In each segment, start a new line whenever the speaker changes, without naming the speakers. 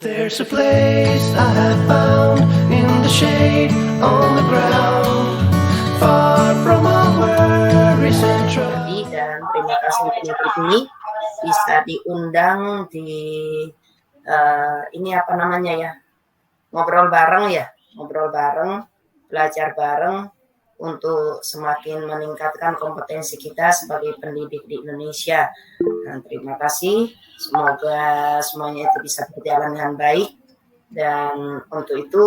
There's a place I have found in the shade on the ground, far from all worries and troubles.
Dan terima kasih untuk ini bisa diundang di ini apa namanya ya, ngobrol bareng, belajar bareng untuk semakin meningkatkan kompetensi kita sebagai pendidik di Indonesia. Dan terima kasih, semoga semuanya itu bisa berjalan dengan baik. Dan untuk itu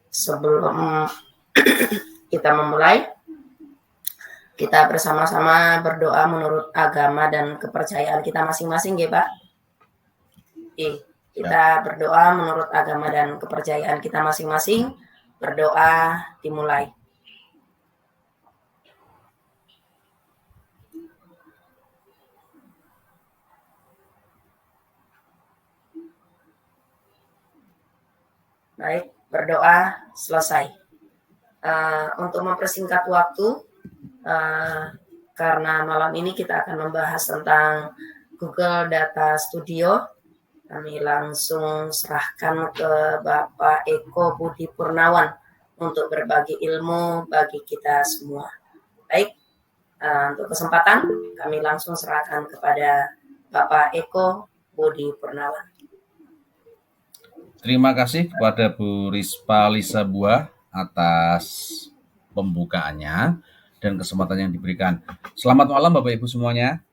sebelum kita memulai, kita bersama-sama berdoa menurut agama dan kepercayaan kita masing-masing ya Pak. Kita berdoa menurut agama dan kepercayaan kita masing-masing. Berdoa dimulai. Baik, berdoa selesai. Untuk mempersingkat waktu, karena malam ini kita akan membahas tentang Google Data Studio, kami langsung serahkan ke Bapak Eko Budi Purnawan untuk berbagi ilmu bagi kita semua. Baik, untuk kesempatan kami langsung serahkan kepada Bapak Eko Budi Purnawan.
Terima kasih kepada Bu Rispa Lisa Buah atas pembukaannya dan kesempatan yang diberikan. Selamat malam Bapak Ibu semuanya.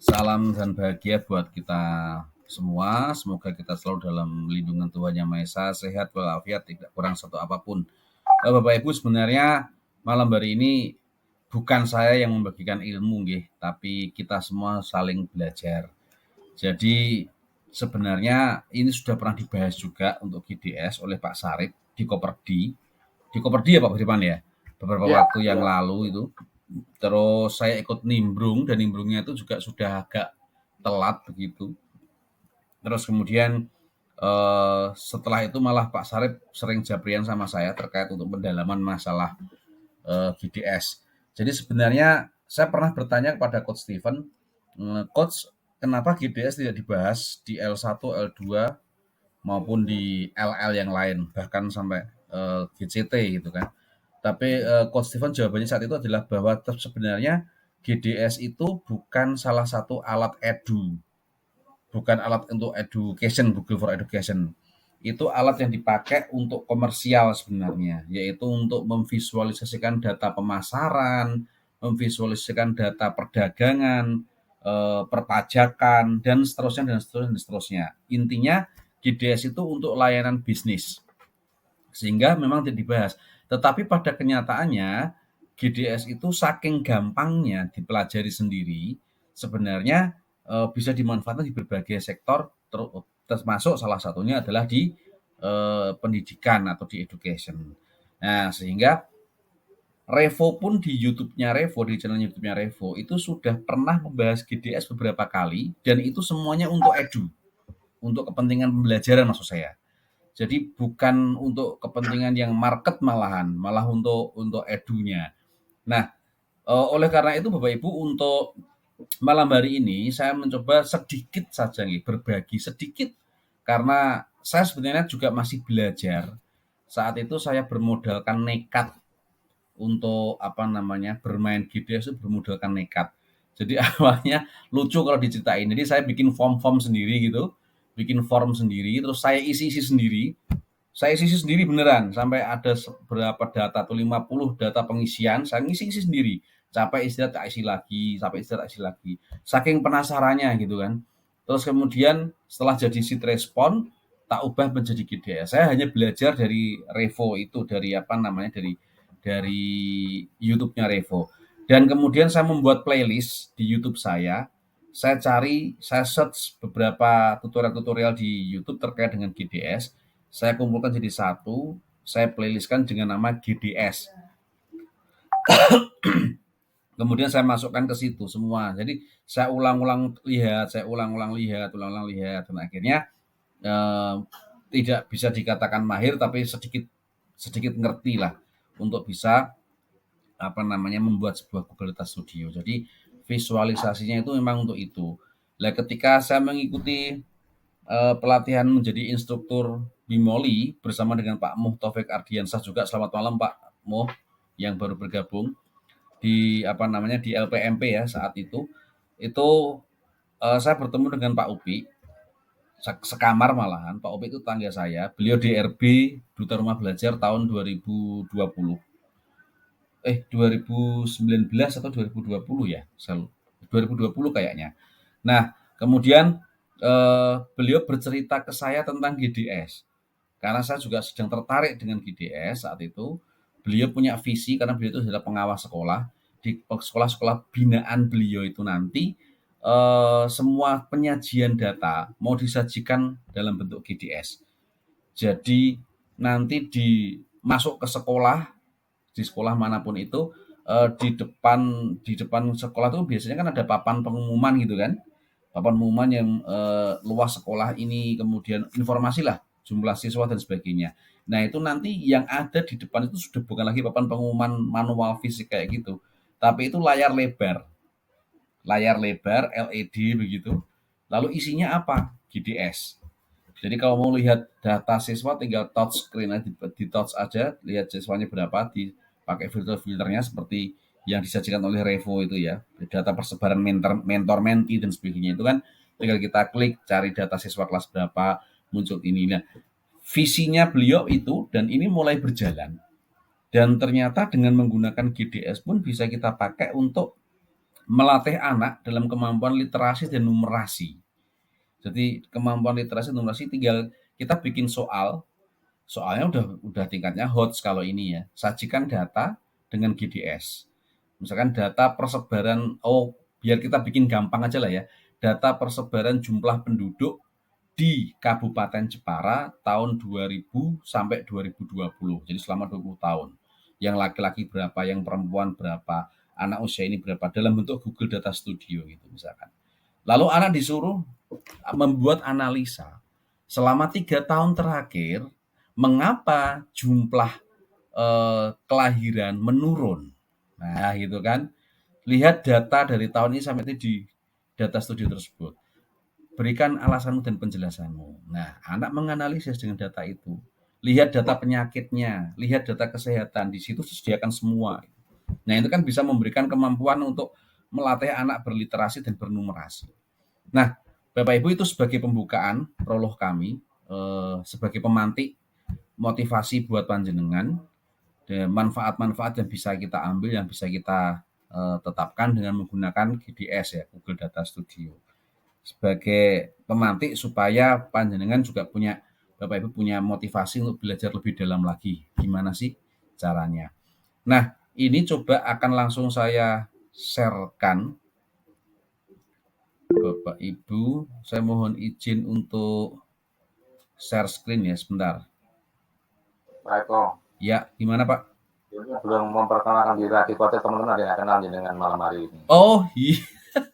Salam dan bahagia buat kita semua. Semoga kita selalu dalam lindungan Tuhan Yang Maha Esa, sehat walafiat, tidak kurang satu apapun. Bapak Ibu, sebenarnya malam hari ini bukan saya yang membagikan ilmu, tapi kita semua saling belajar. Jadi sebenarnya ini sudah pernah dibahas juga untuk GDS oleh Pak Sarip di Koperdi. Di Koperdi ya Pak Beriman ya? Beberapa waktu yang lalu itu. Terus saya ikut nimbrung, dan nimbrungnya itu juga sudah agak telat begitu. Terus kemudian setelah itu malah Pak Sarip sering jabrian sama saya terkait untuk pendalaman masalah GDS. Jadi sebenarnya saya pernah bertanya kepada Coach Steven, Coach, kenapa GDS tidak dibahas di L1, L2 maupun di LL yang lain, bahkan sampai GCT gitu kan. Tapi Coach Steven jawabannya saat itu adalah bahwa sebenarnya GDS itu bukan salah satu alat edu. Bukan alat untuk education, Google for Education. Itu alat yang dipakai untuk komersial sebenarnya, yaitu untuk memvisualisasikan data pemasaran, memvisualisasikan data perdagangan, perpajakan, dan seterusnya. Intinya GDS itu untuk layanan bisnis, sehingga memang tidak dibahas. Tetapi pada kenyataannya GDS itu saking gampangnya dipelajari sendiri, sebenarnya bisa dimanfaatkan di berbagai sektor, termasuk salah satunya adalah di pendidikan atau di education. Nah, sehingga Revo pun di YouTube-nya Revo, di channel YouTube-nya Revo, itu sudah pernah membahas GDS beberapa kali, dan itu semuanya untuk edu, untuk kepentingan pembelajaran maksud saya. Jadi bukan untuk kepentingan yang market malah untuk edunya. Nah, oleh karena itu Bapak Ibu, untuk malam hari ini saya mencoba sedikit saja berbagi sedikit, karena saya sebenarnya juga masih belajar. Saat itu saya bermodalkan nekat untuk bermain GDS, itu bermodalkan nekat. Jadi awalnya lucu kalau diceritain. Jadi saya bikin form sendiri gitu, bikin form sendiri, terus saya isi sendiri. Saya isi sendiri beneran, sampai ada berapa data tuh, 50 data pengisian, saya ngisi sendiri. Sampai istirahat tak isi lagi, saking penasarannya gitu kan. Terus kemudian setelah jadi sheet respon, tak ubah menjadi GDS. Saya hanya belajar dari Revo itu, dari dari YouTube-nya Revo. Dan kemudian saya membuat playlist di YouTube saya search beberapa tutorial di YouTube terkait dengan GDS, saya kumpulkan jadi satu, saya playlistkan dengan nama GDS. Kemudian saya masukkan ke situ semua. Jadi saya ulang-ulang lihat, dan akhirnya tidak bisa dikatakan mahir, tapi sedikit ngerti lah untuk bisa membuat sebuah Google Data Studio. Jadi visualisasinya itu memang untuk itu. Ketika saya mengikuti pelatihan menjadi instruktur Bimoli bersama dengan Pak Muh Taufik Ardiansah juga. Selamat malam Pak Muh yang baru bergabung di di LPMP ya saat itu. Itu saya bertemu dengan Pak Upi, sekamar malahan. Pak Upi itu tangga saya. Beliau DRB Duta Rumah Belajar tahun 2020. 2019 atau 2020 ya, 2020 kayaknya. Nah, kemudian beliau bercerita ke saya tentang GDS. Karena saya juga sedang tertarik dengan GDS saat itu. Beliau punya visi karena beliau itu adalah pengawas sekolah. Di sekolah-sekolah binaan beliau itu nanti semua penyajian data mau disajikan dalam bentuk GDS. Jadi nanti masuk ke sekolah, di sekolah manapun itu di depan sekolah itu biasanya kan ada papan pengumuman gitu kan, papan pengumuman yang luas sekolah ini, kemudian informasi lah jumlah siswa dan sebagainya. Nah itu nanti yang ada di depan itu sudah bukan lagi papan pengumuman manual fisik kayak gitu, tapi itu layar lebar LED begitu. Lalu isinya apa? GDS. Jadi kalau mau lihat data siswa tinggal touch screen aja, di touch aja, lihat siswanya berapa, dipakai filternya seperti yang disajikan oleh Revo itu ya, data persebaran mentor menti dan sebagainya itu kan tinggal kita klik cari data siswa kelas berapa, muncul ini. Nah, visinya beliau itu dan ini mulai berjalan. Dan ternyata dengan menggunakan GDS pun bisa kita pakai untuk melatih anak dalam kemampuan literasi dan numerasi. Jadi kemampuan literasi dan numerasi tinggal kita bikin soalnya udah tingkatnya HOTS kalau ini ya. Sajikan data dengan GDS. Misalkan data persebaran, biar kita bikin gampang aja lah ya. Data persebaran jumlah penduduk di Kabupaten Jepara tahun 2000 sampai 2020. Jadi selama 20 tahun. Yang laki-laki berapa, yang perempuan berapa, anak usia ini berapa, dalam bentuk Google Data Studio gitu misalkan. Lalu anak disuruh membuat analisa selama 3 tahun terakhir mengapa jumlah kelahiran menurun. Nah gitu kan, lihat data dari tahun ini sampai di data studio tersebut, berikan alasanmu dan penjelasanmu. Nah anak menganalisis dengan data itu, lihat data penyakitnya, lihat data kesehatan, di situ disediakan semua. Nah itu kan bisa memberikan kemampuan untuk melatih anak berliterasi dan bernumerasi. Nah, Bapak Ibu itu sebagai pembukaan prolog kami, sebagai pemantik motivasi buat panjenengan, dan manfaat-manfaat yang bisa kita ambil, yang bisa kita tetapkan dengan menggunakan GDS ya, Google Data Studio. Sebagai pemantik supaya panjenengan juga Bapak Ibu punya motivasi untuk belajar lebih dalam lagi. Gimana sih caranya? Nah, ini coba akan langsung saya share-kan. Bapak Ibu, saya mohon izin untuk share screen ya sebentar.
Pak Eko.
Ya, gimana Pak?
Belum memperkenalkan diri lagi, kota teman-teman ada yang kenal dengan malam hari ini.
Oh iya.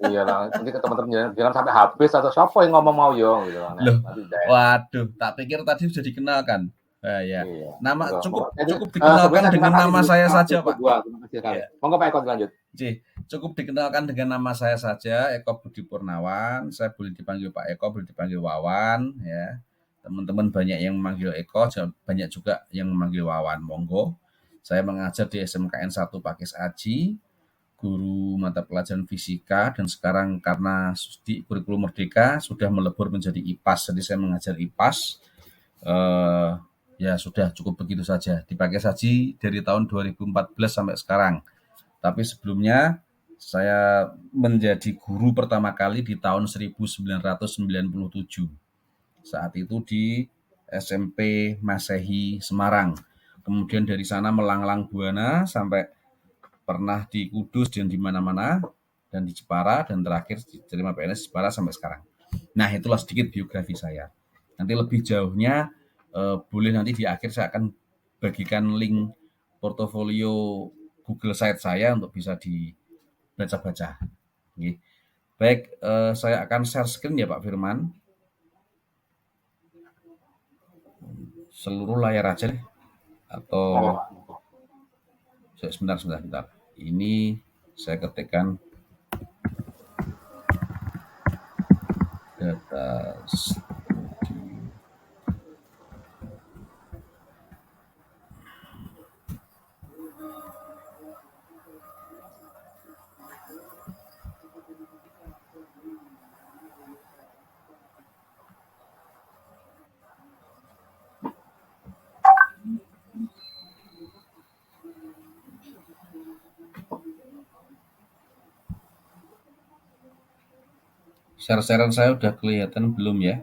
Iya lah, nanti ke teman-teman jangan sampai habis atau siapa yang ngomong mau yo gitu kan.
Waduh, tak pikir tadi sudah dikenalkan. Ya.
Iya.
Nama cukup dikenalkan dengan nama saya saja Pak.
Terima kasih sekali. Monggo Pak Eko lanjut.
Cukup dikenalkan dengan nama saya saja, Eko Budi Purnawan. Saya boleh dipanggil Pak Eko, boleh dipanggil Wawan ya. Teman-teman banyak yang memanggil Eko, banyak juga yang memanggil Wawan. Monggo. Saya mengajar di SMKN 1 Pakis Aji, guru mata pelajaran fisika, dan sekarang karena di kurikulum Merdeka sudah melebur menjadi IPAS. Jadi saya mengajar IPAS. Ya sudah cukup begitu saja. Di Pakis Aji dari tahun 2014 sampai sekarang. Tapi sebelumnya saya menjadi guru pertama kali di tahun 1997. Saat itu di SMP Masehi Semarang. Kemudian dari sana melanglang buana sampai pernah di Kudus dan di mana-mana, dan di Jepara, dan terakhir diterima PNS di Jepara sampai sekarang. Nah itulah sedikit biografi saya. Nanti lebih jauhnya boleh nanti di akhir saya akan bagikan link portofolio Google Site saya untuk bisa dibaca-baca. Baik, saya akan share screen ya Pak Firman. Seluruh layar aja deh. Atau sebentar. Ini saya ketikkan data Share-sharean saya udah kelihatan belum ya?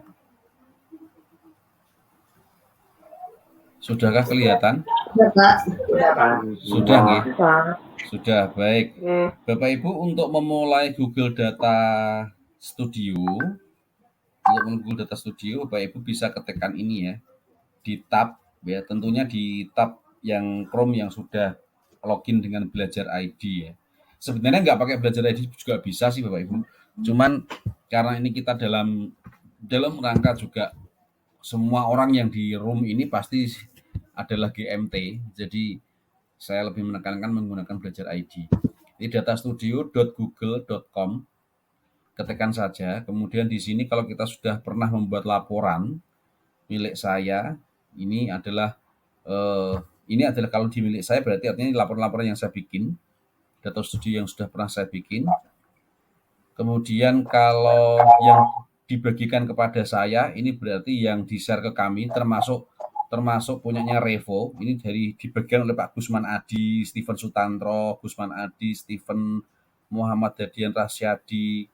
Sudahkah kelihatan?
Udah, Pak. Udah, Pak.
Sudah nggih?
Pak.
Sudah, baik. Bapak Ibu, untuk memulai Google Data Studio, Bapak Ibu bisa ketikkan ini ya, di tab ya, tentunya di tab yang Chrome yang sudah login dengan Belajar ID ya. Sebenarnya nggak pakai Belajar ID juga bisa sih Bapak Ibu. Cuman karena ini kita dalam rangka juga semua orang yang di room ini pasti adalah GMT, jadi saya lebih menekankan menggunakan Belajar ID. Ini datastudio.google.com, ketikkan saja. Kemudian di sini kalau kita sudah pernah membuat laporan milik saya, ini adalah kalau di milik saya berarti artinya ini laporan-laporan yang saya bikin, data studio yang sudah pernah saya bikin. Kemudian kalau yang dibagikan kepada saya, ini berarti yang di-share ke kami, termasuk punyanya Revo, ini dibagikan oleh Pak Gusman Adi, Steven Sutantro, Gusman Adi, Steven Muhammad Dadian Rasyadi,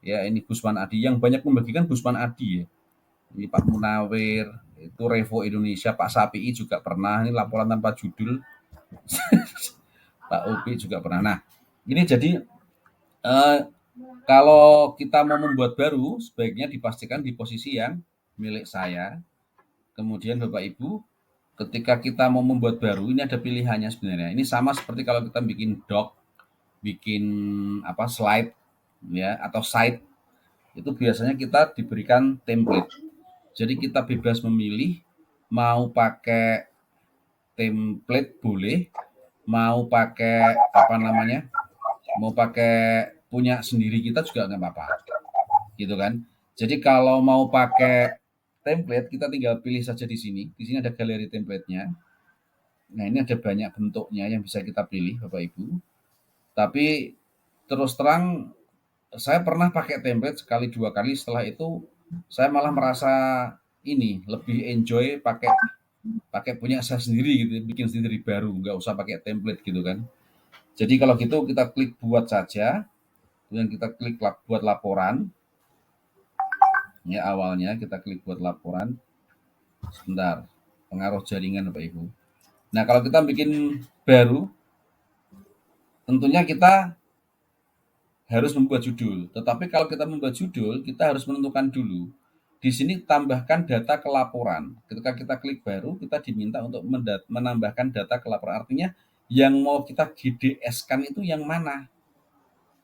ya ini Gusman Adi, yang banyak membagikan Gusman Adi ya. Ini Pak Munawir, itu Revo Indonesia, Pak Sapii juga pernah, ini laporan tanpa judul, Pak Upi juga pernah. Nah, ini jadi kalau kita mau membuat baru, sebaiknya dipastikan di posisi yang milik saya. Kemudian Bapak Ibu, ketika kita mau membuat baru, ini ada pilihannya sebenarnya. Ini sama seperti kalau kita bikin doc, bikin slide, ya, atau site, itu biasanya kita diberikan template. Jadi kita bebas memilih mau pakai template boleh, mau pakai mau pakai punya sendiri kita juga nggak apa-apa, gitu kan. Jadi kalau mau pakai template, kita tinggal pilih saja di sini. Di sini ada galeri template-nya. Nah, ini ada banyak bentuknya yang bisa kita pilih, Bapak Ibu. Tapi terus terang, saya pernah pakai template sekali dua kali. Setelah itu, saya malah merasa ini lebih enjoy pakai punya saya sendiri gitu, bikin sendiri baru, nggak usah pakai template gitu kan. Jadi kalau gitu kita klik buat saja. Kemudian kita klik buat laporan. Ya, awalnya kita klik buat laporan. Sebentar, pengaruh jaringan Bapak Ibu. Nah, kalau kita bikin baru, tentunya kita harus membuat judul. Tetapi kalau kita membuat judul, kita harus menentukan dulu. Di sini tambahkan data ke laporan. Ketika kita klik baru, kita diminta untuk menambahkan data ke laporan. Artinya yang mau kita GDS-kan itu yang mana?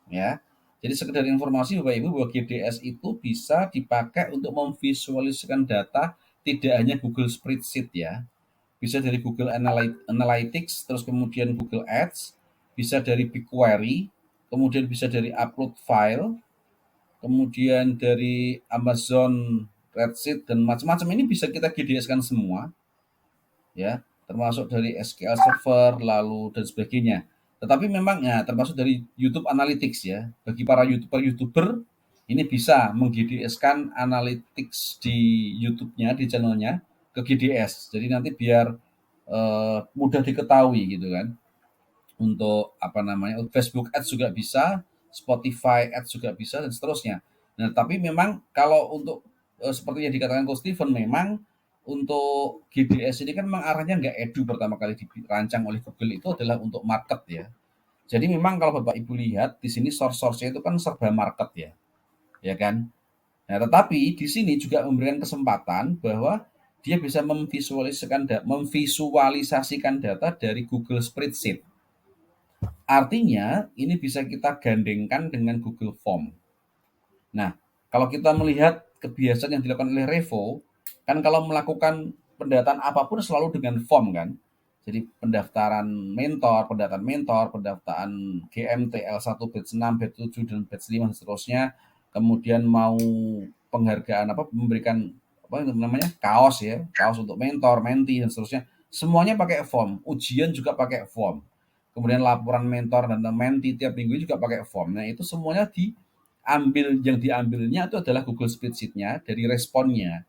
Ya. Jadi sekedar informasi Bapak Ibu bahwa GDS itu bisa dipakai untuk memvisualisasikan data tidak hanya Google Spreadsheet ya. Bisa dari Google Analytics, terus kemudian Google Ads, bisa dari BigQuery, kemudian bisa dari upload file, kemudian dari Amazon Redshift dan macam-macam. Ini bisa kita GDS-kan semua. Ya, termasuk dari SQL Server lalu dan sebagainya. Tetapi memang ya termasuk dari YouTube Analytics ya. Bagi para YouTuber ini bisa meng-GDS-kan analytics di YouTube-nya, di channelnya ke GDS. Jadi nanti biar mudah diketahui gitu kan. Untuk Facebook Ads juga bisa, Spotify Ads juga bisa dan seterusnya. Nah, tapi memang kalau untuk seperti yang dikatakan Coach Steven, memang untuk GDS ini kan memang arahnya nggak edu, pertama kali dirancang oleh Google itu adalah untuk market ya. Jadi memang kalau Bapak Ibu lihat di sini source-nya itu kan serba market ya. Ya kan? Nah, tetapi di sini juga memberikan kesempatan bahwa dia bisa memvisualisasikan data dari Google Spreadsheet. Artinya ini bisa kita gandengkan dengan Google Form. Nah, kalau kita melihat kebiasaan yang dilakukan oleh Revo, kan kalau melakukan pendataan apapun selalu dengan form kan. Jadi pendaftaran mentor, pendaftaran GMT L1, batch 6, batch 7, dan batch 5 dan seterusnya. Kemudian mau penghargaan memberikan kaos ya, kaos untuk mentor, mentee dan seterusnya. Semuanya pakai form, ujian juga pakai form. Kemudian laporan mentor dan mentee tiap minggu juga pakai form. Nah, itu semuanya yang diambilnya itu adalah Google Spreadsheet-nya dari responnya.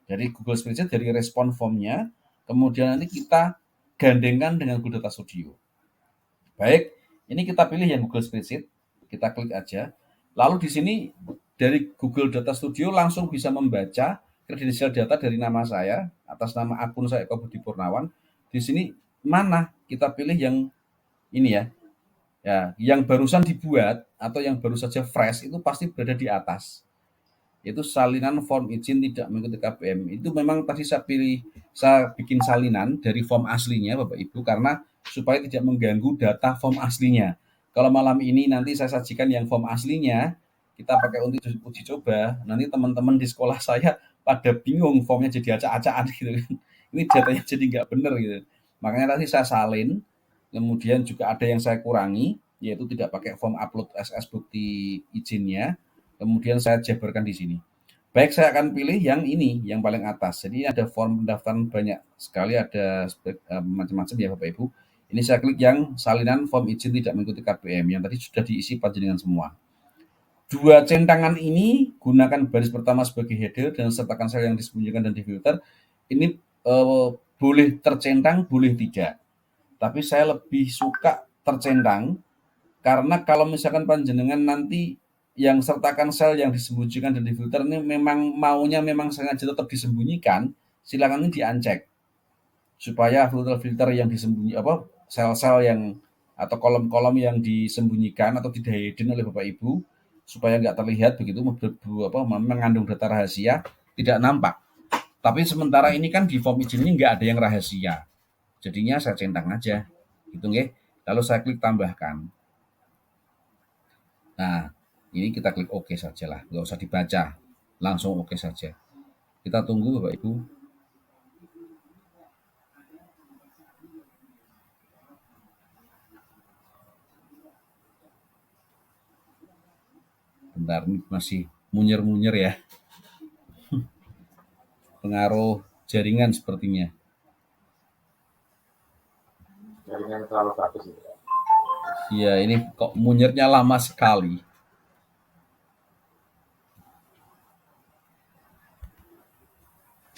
Dari Google Spreadsheet, dari respon formnya, kemudian nanti kita gandengkan dengan Google Data Studio. Baik, ini kita pilih yang Google Spreadsheet, kita klik aja. Lalu di sini dari Google Data Studio langsung bisa membaca kredensial data dari nama saya atas nama akun saya Eko Budi Purnawan. Di sini mana kita pilih yang ini ya. Ya, yang barusan dibuat atau yang baru saja fresh itu pasti berada di atas. Itu salinan form izin tidak mengikuti KBM. Itu memang tadi saya bikin salinan dari form aslinya Bapak Ibu karena supaya tidak mengganggu data form aslinya. Kalau malam ini nanti saya sajikan yang form aslinya, kita pakai untuk uji coba, nanti teman-teman di sekolah saya pada bingung formnya jadi acak-acakan gitu kan. Ini datanya jadi nggak benar gitu. Makanya tadi saya salin, kemudian juga ada yang saya kurangi, yaitu tidak pakai form upload SS bukti izinnya, kemudian saya jabarkan di sini. Baik, saya akan pilih yang ini, yang paling atas. Jadi ada form pendaftaran banyak sekali, ada macam-macam ya Bapak Ibu. Ini saya klik yang salinan form izin tidak mengikuti KBM, yang tadi sudah diisi panjenengan semua. Dua centangan ini gunakan baris pertama sebagai header dan sertakan sel yang disembunyikan dan difilter. Ini boleh tercentang, boleh tidak. Tapi saya lebih suka tercentang karena kalau misalkan panjenengan nanti yang sertakan sel yang disembunyikan dan difilter ini memang maunya memang sengaja tetap disembunyikan, silakan ini diancek supaya filter-filter yang disembunyikan sel-sel yang atau kolom-kolom yang disembunyikan atau tidak hidden oleh Bapak Ibu supaya nggak terlihat begitu mengandung data rahasia tidak nampak. Tapi sementara ini kan di form izin ini nggak ada yang rahasia. Jadinya saya centang aja, gitu nggih. Lalu saya klik tambahkan. Nah, ini kita klik OK saja lah, nggak usah dibaca, langsung OK saja. Kita tunggu Bapak Ibu. Bentar, ini masih munyer-munyer ya. Pengaruh jaringan sepertinya.
Jaringan terlalu bagus itu.
Iya, ini kok munyernya lama sekali.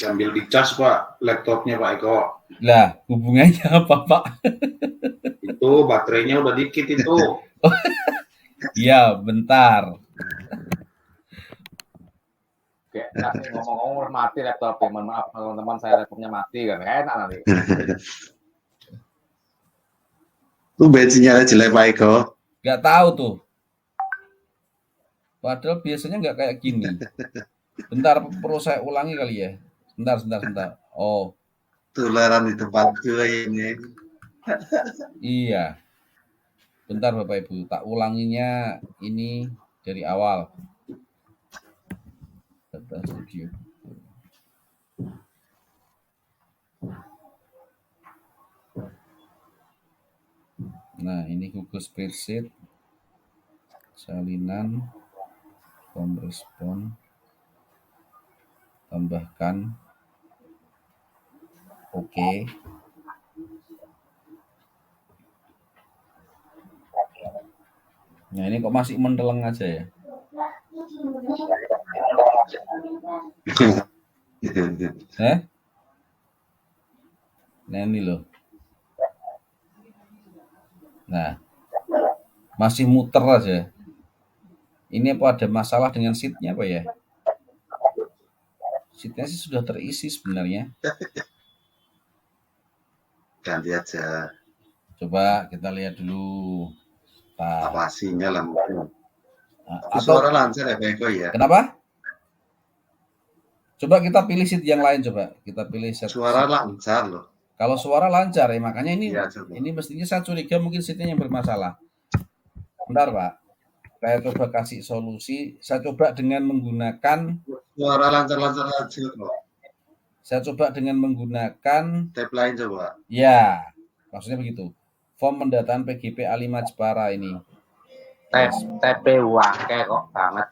Sambil dicas Pak, laptopnya Pak Eko.
Lah, hubungannya apa Pak?
Itu baterainya udah dikit itu.
Iya, bentar.
Kayak nanti ngomong-ngomong mati laptopnya, mohon maaf teman-teman, saya laptopnya mati kan, enak nanti.
Tuh bensinnya jelek Pak Eko.
Nggak tahu tuh. Padahal biasanya nggak kayak gini. Bentar, perlu saya ulangi kali ya. Bentar. Oh.
Tularan di tempat juga ini.
Iya. Bentar Bapak Ibu, tak ulanginya ini dari awal. Data Studio. Nah, ini Google Spreadsheet, salinan, form respon, tambahkan, oke. Nah, ini kok masih mendeleng aja ya? Nah, ini loh. Nah, masih muter aja. Ini apa ada masalah dengan sheet-nya apa ya? Sheet-nya sih sudah terisi sebenarnya.
Ganti aja.
Coba kita lihat dulu.
Apa sinyal lah mungkin.
Atau
Suara lancar ya Pak Eko ya.
Kenapa? Coba kita pilih sheet yang lain coba. Kita pilih
suara lancar loh.
Kalau suara lancar ya, makanya ini
ya,
ini mestinya saya curiga mungkin sheet-nya yang bermasalah. Bentar Pak. Saya coba kasih solusi. Saya coba dengan menggunakan
suara lancar-lancar aja loh.
Saya coba dengan menggunakan
tab lain coba.
Ya, maksudnya begitu. Form pendataan PGP A5 Jepara ini.
TP wake kok banget.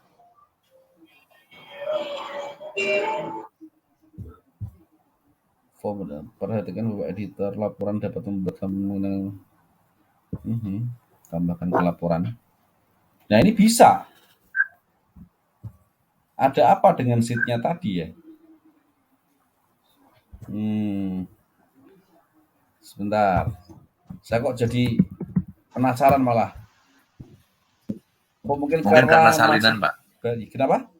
Form perhatikan Bapak editor, laporan dapat membuat tambahkan ke laporan. Nah, ini bisa. Ada apa dengan sheet-nya tadi ya? Sebentar. Saya kok jadi penasaran malah.
Mungkin karena salinan, Pak.
Kenapa?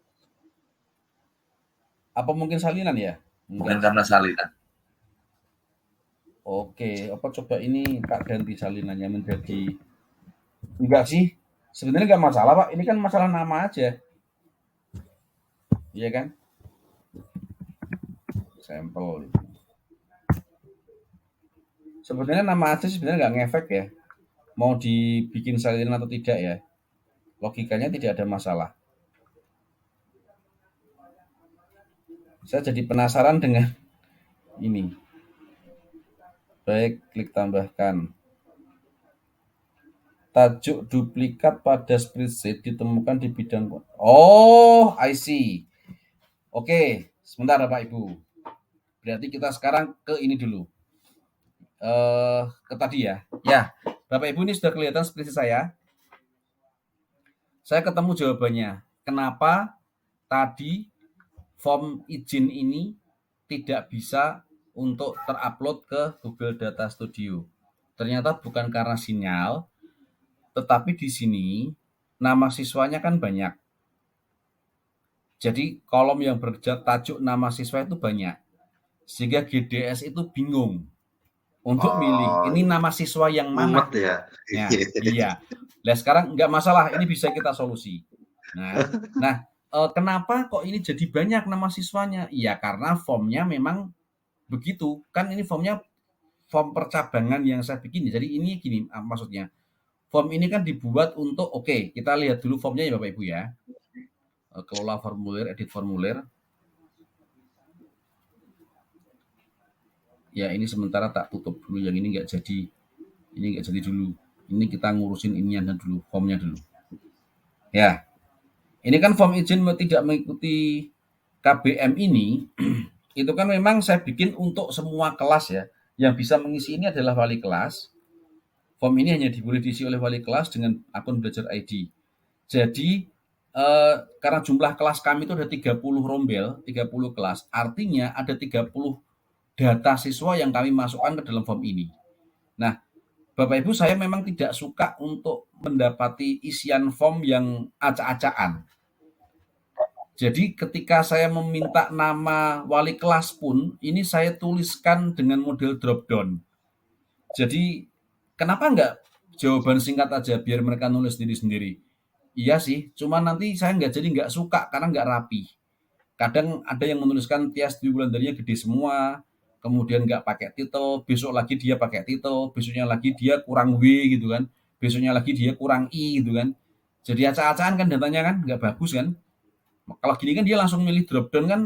Apa mungkin salinan ya?
Mungkin karena salinan.
Oke, apa coba ini Kak ganti salinannya menjadi enggak sih? Sebenarnya enggak masalah, Pak. Ini kan masalah nama aja. Iya kan? Sampel. Sebenarnya nama aja sebenarnya nggak ngefek ya. Mau dibikin salinan atau tidak ya. Logikanya tidak ada masalah. Saya jadi penasaran dengan ini. Baik, klik tambahkan. Tajuk duplikat pada spreadsheet ditemukan di bidang. Oh, I see. Oke, sebentar Bapak Ibu. Berarti kita sekarang ke ini dulu. Ke tadi ya. Ya, Bapak Ibu ini sudah kelihatan spreadsheet saya. Saya ketemu jawabannya. Kenapa tadi form izin ini tidak bisa untuk terupload ke Google Data Studio? Ternyata bukan karena sinyal, tetapi di sini nama siswanya kan banyak. Jadi kolom yang bertajuk nama siswa itu banyak. Sehingga GDS itu bingung untuk milih ini nama siswa yang mana.
Mumet ya.
Ya, iya. Nah sekarang nggak masalah, ini bisa kita solusi. Nah, kenapa kok ini jadi banyak nama siswanya? Iya karena formnya memang begitu. Kan ini formnya form percabangan yang saya bikin. Jadi ini gini maksudnya. Form ini kan dibuat untuk, oke, kita lihat dulu formnya ya Bapak Ibu ya. Kelola formulir, edit formulir. Ya ini sementara tak tutup dulu, yang ini nggak jadi. Ini nggak jadi dulu. Ini kita ngurusin ininya dulu, formnya dulu. Ya, ini kan form izin tidak mengikuti KBM ini, itu kan memang saya bikin untuk semua kelas ya. Yang bisa mengisi ini adalah wali kelas. Form ini hanya boleh diisi oleh wali kelas dengan akun Belajar ID. Jadi, karena jumlah kelas kami itu ada 30 rombel, 30 kelas, artinya ada 30 data siswa yang kami masukkan ke dalam form ini. Nah, Bapak Ibu, saya memang tidak suka untuk mendapati isian form yang acak-acakan. Jadi ketika saya meminta nama wali kelas pun, ini saya tuliskan dengan model drop down. Jadi kenapa enggak jawaban singkat aja biar mereka nulis sendiri-sendiri? Iya sih, cuma nanti saya nggak suka karena nggak rapi. Kadang ada yang menuliskan Tias di Wulandarinya gede semua, kemudian nggak pakai titel, besok lagi dia pakai titel, besoknya lagi dia kurang W gitu kan, besoknya lagi dia kurang I gitu kan. Jadi acak-acakan kan datanya kan nggak bagus kan. Kalau gini kan dia langsung milih drop down kan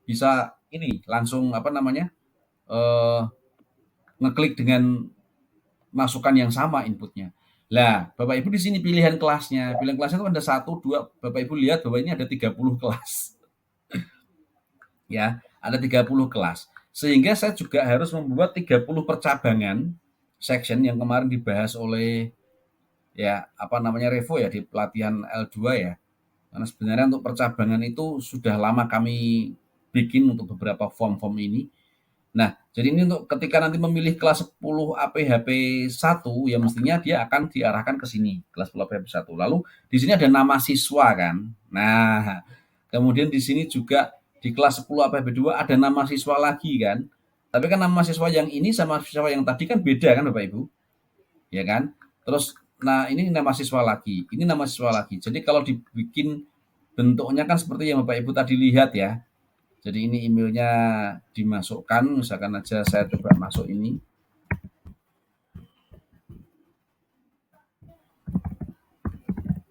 bisa ini langsung ngeklik dengan masukan yang sama inputnya. Lah, Bapak Ibu di sini pilihan kelasnya. Pilihan kelasnya itu ada 1, 2, Bapak Ibu lihat bahwa ini ada 30 kelas. Ya, ada 30 kelas. Sehingga saya juga harus membuat 30 percabangan section yang kemarin dibahas oleh Revo ya di pelatihan L2 ya. Karena sebenarnya untuk percabangan itu sudah lama kami bikin untuk beberapa form-form ini. Nah, jadi ini untuk ketika nanti memilih kelas 10 APHP 1, ya mestinya dia akan diarahkan ke sini, kelas 10 APHP 1. Lalu di sini ada nama siswa kan. Nah, kemudian di sini juga di kelas 10 APHP 2 ada nama siswa lagi kan. Tapi kan nama siswa yang ini sama siswa yang tadi kan beda kan Bapak Ibu. Ya kan? Terus nah ini nama siswa lagi, ini nama siswa lagi. Jadi kalau dibikin bentuknya kan seperti yang Bapak Ibu tadi lihat ya. Jadi ini emailnya dimasukkan, misalkan aja saya coba masuk ini.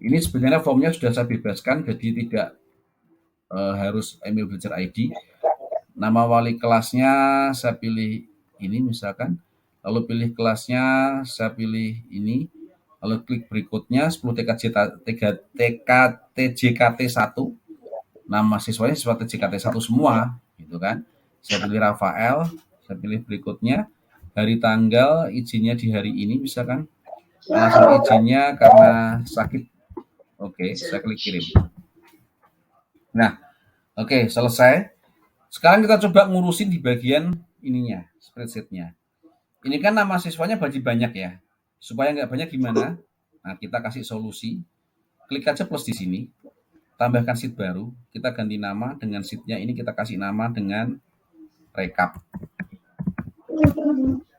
Ini sebenarnya formnya sudah saya bebaskan, jadi tidak harus email Belajar ID. Nama wali kelasnya saya pilih ini misalkan, lalu pilih kelasnya saya pilih ini. Lalu klik berikutnya 10 TKTJKT 1. Nama siswanya siswa TJKT 1 semua gitu kan. Saya pilih Rafael, saya pilih berikutnya hari tanggal izinnya di hari ini misalkan. Alasan izinnya karena sakit. Oke, saya klik kirim. Nah, oke, selesai. Sekarang kita coba ngurusin di bagian ininya, spreadsheet-nya. Ini kan nama siswanya banyak ya. Supaya nggak banyak gimana? Nah, kita kasih solusi. Klik aja plus di sini. tambahkan sheet baru, kita ganti nama dengan sheet-nya ini kita kasih nama dengan rekap.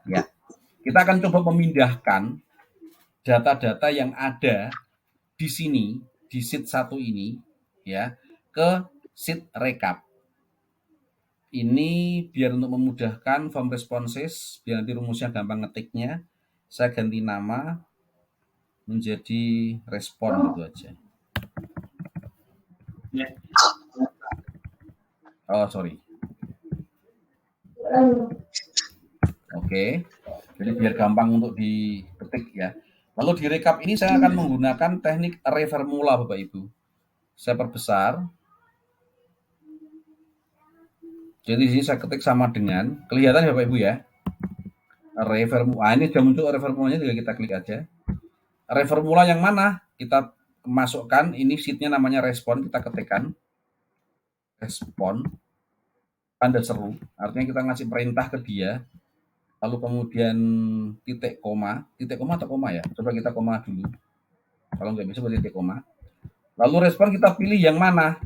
Ya, kita akan coba memindahkan data-data yang ada di sini, di sheet 1 ini, ya, ke sheet rekap. Ini biar untuk memudahkan form responses, biar nanti rumusnya gampang ngetiknya, saya ganti nama menjadi respon gitu aja. Oh, sorry. Oke. Jadi biar gampang untuk diketik ya. Lalu di rekap ini saya akan menggunakan teknik array formula Bapak Ibu. Saya perbesar. Jadi di sini saya ketik sama dengan, kelihatan ya Bapak Ibu ya. Array formula. Ini sudah muncul array formulanya, juga kita klik aja. Array formula yang mana? Kita masukkan, ini sheet-nya namanya respon, kita ketikkan. Respon. Tanda seru, artinya kita ngasih perintah ke dia. Lalu kemudian titik koma atau koma ya? Coba kita koma dulu. Kalau nggak bisa titik koma. Lalu respon kita pilih yang mana?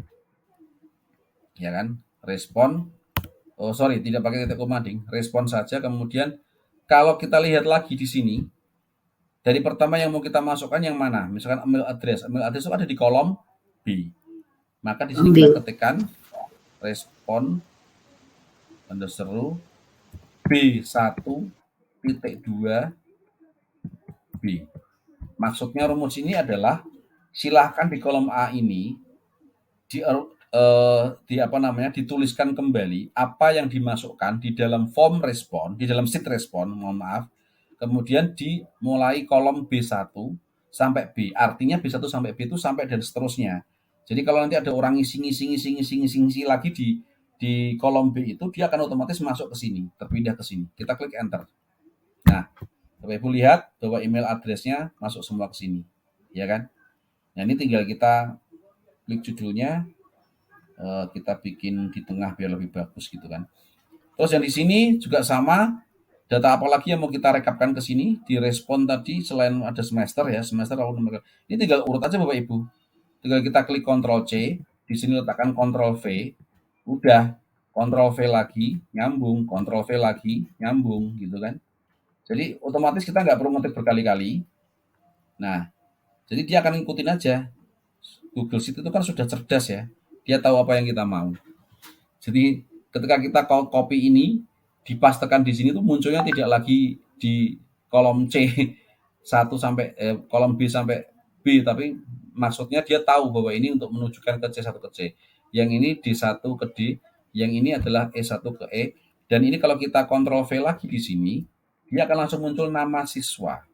Ya kan? Respon. Oh sorry, tidak pakai titik koma ding. Respon saja. Kemudian kalau kita lihat lagi di sini, dari pertama yang mau kita masukkan yang mana? Misalkan email address. Email address itu ada di kolom B. Maka di sini kita ketikkan respon underscore B1.2 B. Maksudnya rumus ini adalah silahkan di kolom A ini dituliskan kembali apa yang dimasukkan di dalam form respon, di dalam sheet respon, mohon maaf. Kemudian dimulai kolom B1 sampai B. Artinya B1 sampai B itu sampai dan seterusnya. Jadi kalau nanti ada orang ngisi lagi di kolom B itu, dia akan otomatis masuk ke sini, terpindah ke sini. Kita klik enter. Nah, Bapak Ibu lihat bahwa email address-nya masuk semua ke sini, ya kan? Nah, ini tinggal kita klik judulnya, kita bikin di tengah biar lebih bagus gitu kan. Terus yang di sini juga sama, data apa lagi yang mau kita rekapkan ke sini, di respon tadi selain ada semester ya, semester lalu nomor. Ini tinggal urut aja Bapak Ibu. Tinggal kita klik Ctrl C, di sini letakkan Ctrl V. Udah, Ctrl V lagi, nyambung, Ctrl V lagi, nyambung, gitu kan. Jadi otomatis kita nggak perlu ngetik berkali-kali. Nah, jadi dia akan ngikutin aja. Google Sheet itu kan sudah cerdas ya. Dia tahu apa yang kita mau. Jadi ketika kita copy ini, dipastekan di sini tuh munculnya tidak lagi di kolom C 1 sampai kolom B sampai B, tapi maksudnya dia tahu bahwa ini untuk menunjukkan ke C1 ke C. Yang ini D1 ke D, yang ini adalah E1 ke E, dan ini kalau kita Ctrl V lagi di sini, dia akan langsung muncul nama siswa.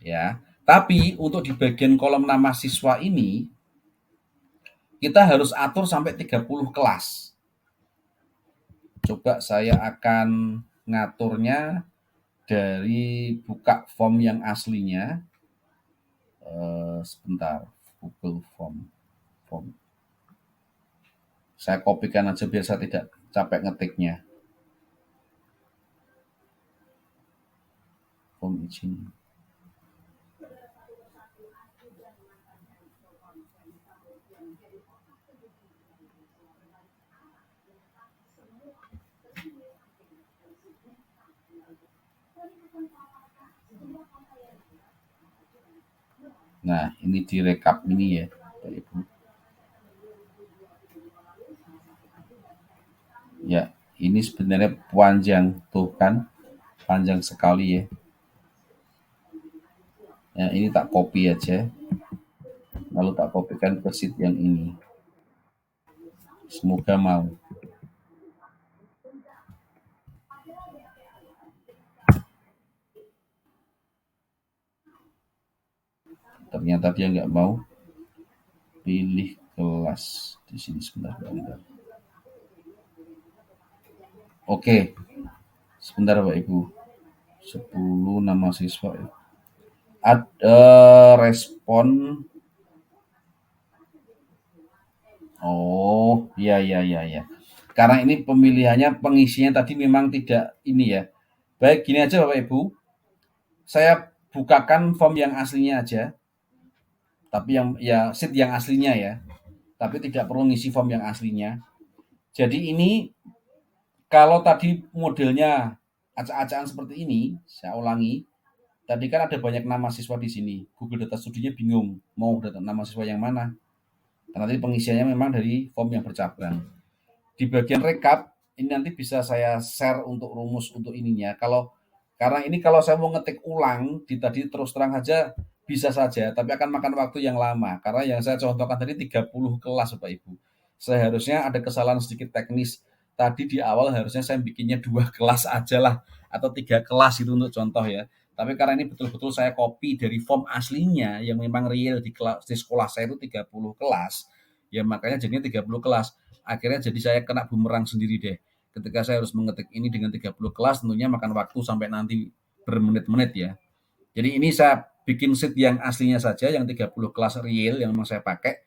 Ya, tapi untuk di bagian kolom nama siswa ini, kita harus atur sampai 30 kelas. Coba saya akan ngaturnya dari buka form yang aslinya. Sebentar, Google Form. Saya kopikan aja biar saya tidak capek ngetiknya. Form izin. Nah, ini direkap ini ya, Bapak Ibu. Ya, ini sebenarnya panjang tuh kan, panjang sekali ya. Ya, ini tak copy aja, lalu tak kopikan ke sheet yang ini. Semoga mau. Ternyata dia nggak mau pilih kelas di sini sebentar. Oke, sebentar Bapak Ibu. 10 nama siswa. Ada respon. Oh, iya. Karena ini pemilihannya, pengisinya tadi memang tidak ini ya. Baik, gini aja Bapak Ibu. Saya bukakan form yang aslinya aja. tapi yang ya sheet yang aslinya ya, tapi tidak perlu ngisi form yang aslinya. Jadi ini kalau tadi modelnya acak-acakan seperti ini, saya ulangi. Tadi kan ada banyak nama siswa di sini. Google Data Studio-nya bingung mau data nama siswa yang mana. Karena tadi pengisiannya memang dari form yang bercabang. Di bagian rekap ini nanti bisa saya share untuk rumus untuk ininya. Karena ini kalau saya mau ngetik ulang di tadi terus terang aja bisa saja, tapi akan makan waktu yang lama. Karena yang saya contohkan tadi 30 kelas Bapak Ibu. Seharusnya ada kesalahan sedikit teknis. Tadi di awal harusnya saya bikinnya 2 kelas aja lah atau 3 kelas itu untuk contoh ya. Tapi karena ini betul-betul saya copy dari form aslinya yang memang real di sekolah saya itu 30 kelas, ya makanya jadinya 30 kelas. Akhirnya jadi saya kena bumerang sendiri deh. Ketika saya harus mengetik ini dengan 30 kelas tentunya makan waktu sampai nanti bermenit-menit ya. Jadi ini saya bikin sheet yang aslinya saja yang 30 kelas real yang memang saya pakai.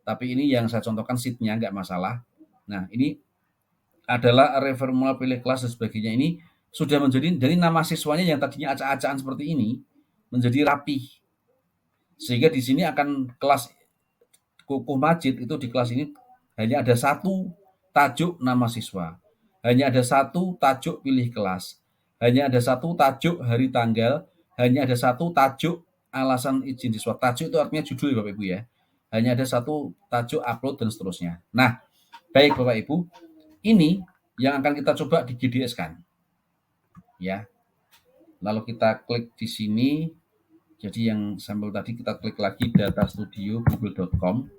Tapi ini yang saya contohkan sheet-nya nggak masalah. Nah, ini adalah reformula pilih kelas dan sebagainya ini sudah menjadi dari nama siswanya yang tadinya acak-acakan seperti ini menjadi rapi. Sehingga di sini akan kelas Kukuh Majid itu di kelas ini hanya ada satu tajuk nama siswa. Hanya ada satu tajuk pilih kelas. Hanya ada satu tajuk hari tanggal. Hanya ada satu tajuk alasan izin siswa. Tajuk itu artinya judul Bapak Ibu ya. Hanya ada satu tajuk upload dan seterusnya. Nah, baik Bapak Ibu. Ini yang akan kita coba di GDS kan. Ya. Lalu kita klik di sini. Jadi yang sampel tadi kita klik lagi data studio google.com.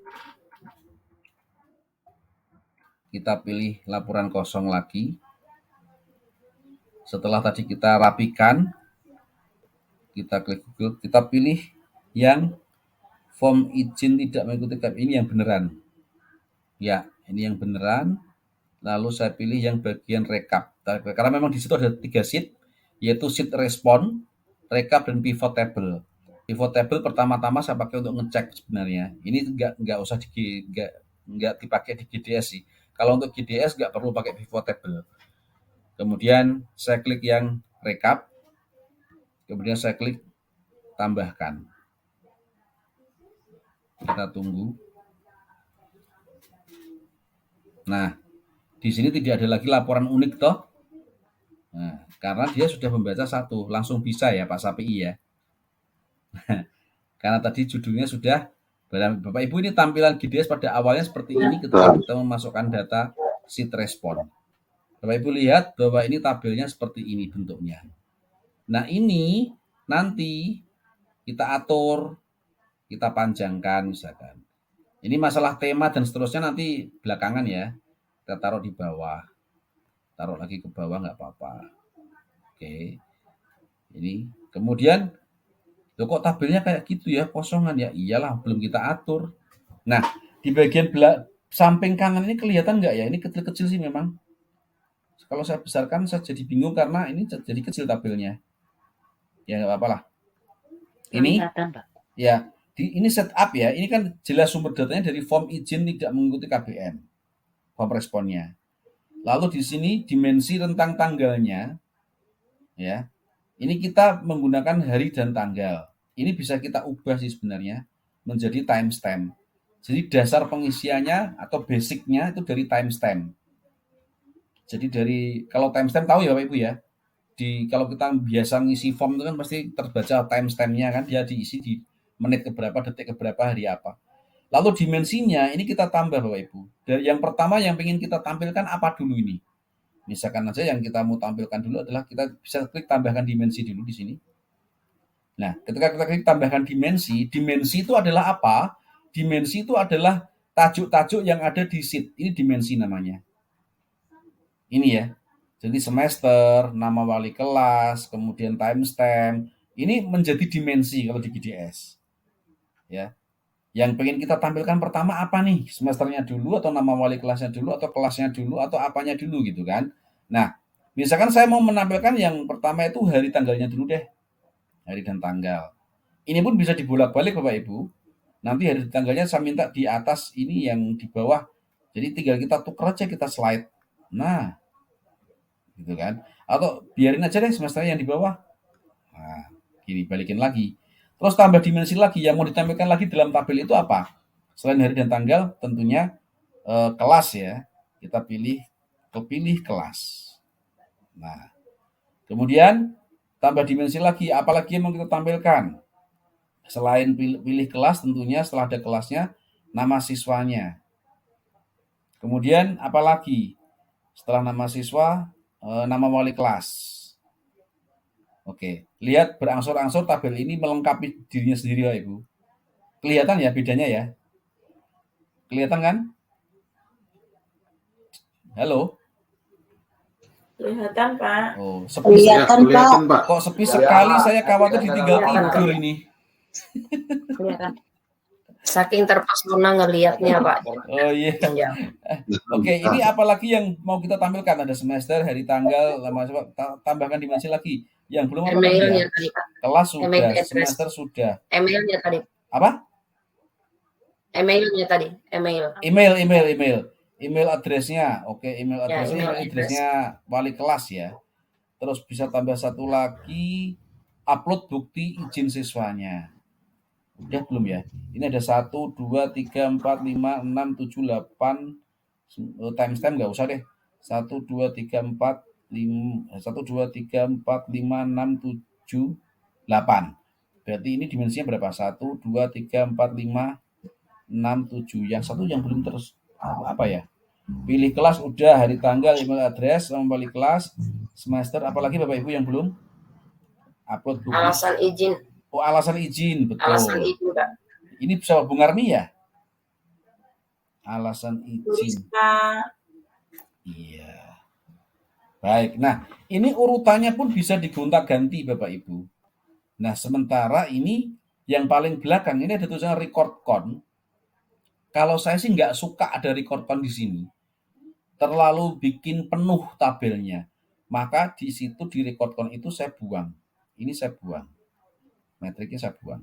Kita pilih laporan kosong lagi. Setelah tadi kita rapikan, kita klik Google, kita pilih yang form izin tidak mengikuti KPI ini yang beneran. Ya, ini yang beneran. Lalu saya pilih yang bagian rekap. Karena memang di situ ada 3 sheet, yaitu sheet respon, rekap, dan pivot table. Pivot table pertama-tama saya pakai untuk ngecek sebenarnya. Ini nggak usah nggak dipakai di GDS sih. Kalau untuk GDS nggak perlu pakai pivot table. Kemudian saya klik yang rekap. Kemudian saya klik tambahkan. Kita tunggu. Nah, di sini tidak ada lagi laporan unik toh. Nah, karena dia sudah membaca satu, langsung bisa ya Pak Sapi ya. Karena tadi judulnya sudah, Bapak Ibu ini tampilan GDS pada awalnya seperti ini ketika kita memasukkan data sheet respon. Bapak Ibu lihat bahwa ini tabelnya seperti ini bentuknya. Nah ini nanti kita atur, kita panjangkan misalkan. Ini masalah tema dan seterusnya nanti belakangan ya. Kita taruh di bawah. Taruh lagi ke bawah nggak apa-apa. Oke. Ini kemudian loh kok tabelnya kayak gitu ya, kosongan ya? Iyalah, belum kita atur. Nah, di bagian samping kanan ini kelihatan nggak ya? Ini kecil-kecil sih memang. Kalau saya besarkan saya jadi bingung karena ini jadi kecil tabelnya. Ya nggak apa-apa lah. Ini ya, ini setup ya. Ini kan jelas sumber datanya dari form izin tidak mengikuti KBM. Form responnya. Lalu di sini dimensi rentang tanggalnya ya. Ini kita menggunakan hari dan tanggal. Ini bisa kita ubah sih sebenarnya menjadi timestamp. Jadi dasar pengisiannya atau basicnya itu dari timestamp. Jadi dari kalau timestamp tahu ya Bapak Ibu ya. Kalau kita biasa ngisi form itu kan pasti terbaca timestampnya kan, dia diisi di menit keberapa, detik keberapa, hari apa. Lalu dimensinya ini kita tambah Bapak Ibu. Dari yang pertama yang ingin kita tampilkan apa dulu ini? Misalkan aja yang kita mau tampilkan dulu adalah kita bisa klik tambahkan dimensi dulu di sini. Nah, ketika kita klik tambahkan dimensi itu adalah apa? Dimensi itu adalah tajuk-tajuk yang ada di sheet. Ini dimensi namanya. Ini ya. Jadi semester, nama wali kelas, kemudian timestamp. Ini menjadi dimensi kalau di GDS. Ya. Yang pengen kita tampilkan pertama apa nih? Semesternya dulu atau nama wali kelasnya dulu atau kelasnya dulu atau apanya dulu gitu kan. Nah, misalkan saya mau menampilkan yang pertama itu hari tanggalnya dulu deh. Hari dan tanggal. Ini pun bisa dibolak-balik Bapak Ibu. Nanti hari tanggalnya saya minta di atas ini yang di bawah. Jadi tinggal kita tukar aja, kita slide. Nah, gitu kan. Atau biarin aja deh semesternya yang di bawah. Nah, gini balikin lagi. Terus tambah dimensi lagi, yang mau ditampilkan lagi dalam tabel itu apa? Selain hari dan tanggal, tentunya kelas ya. Kita kepilih kelas. Nah, kemudian tambah dimensi lagi, apalagi yang mau kita tampilkan? Selain pilih kelas, tentunya setelah ada kelasnya, nama siswanya. Kemudian apalagi? Setelah nama siswa, nama wali kelas. Oke, lihat berangsur-angsur tabel ini melengkapi dirinya sendiri Bapak Ibu. Kelihatan ya bedanya ya? Kelihatan kan? Halo?
Kelihatan, Pak.
Oh,
Ya, kelihatan Pak.
kok sepi sekali, saya khawatir ditinggal tidur ini.
Kelihatan.
Saking terpesona ngelihatnya, Pak.
Oh iya.
Iya.
Oke, ini apalagi yang mau kita tampilkan? Ada semester, hari, tanggal, tambahkan dimensi lagi. Yang belum apa tadi
Emailnya
ya?
tadi, Pak.
Kelas sudah,
Email address.
semester sudah.
Emailnya tadi.
Apa?
Emailnya tadi. Email.
Email address-nya. Oke, email
Ya,
address-nya,
email
email address-nya wali kelas ya. Terus bisa tambah satu lagi, upload bukti izin siswanya. Udah belum ya? Ini ada 1, 2, 3, 4, 5, 6, 7, 8. Timestamp nggak usah deh. 1, 2, 3, 4, 5, 1, 2, 3, 4, 5, 6, 7, 8. Berarti ini dimensinya berapa? 1, 2, 3, 4, 5, 6, 7. Yang satu yang belum terus apa ya? Pilih kelas udah, hari tanggal, email address, sama wali kelas, semester, apalagi Bapak Ibu yang belum? Upload bukti.
Alasan izin.
Oh, alasan izin, betul.
Alasan izin, Pak.
Ini bisa Bung Armi ya? Alasan
Tulis,
izin.
Pak.
Iya. Baik. Nah, ini urutannya pun bisa digonta-ganti Bapak Ibu. Nah, sementara ini yang paling belakang ini ada tulisan record count. Kalau saya sih nggak suka ada record count di sini. Terlalu bikin penuh tabelnya. Maka di situ di record count itu saya buang. Ini saya buang. Metriknya saya buang.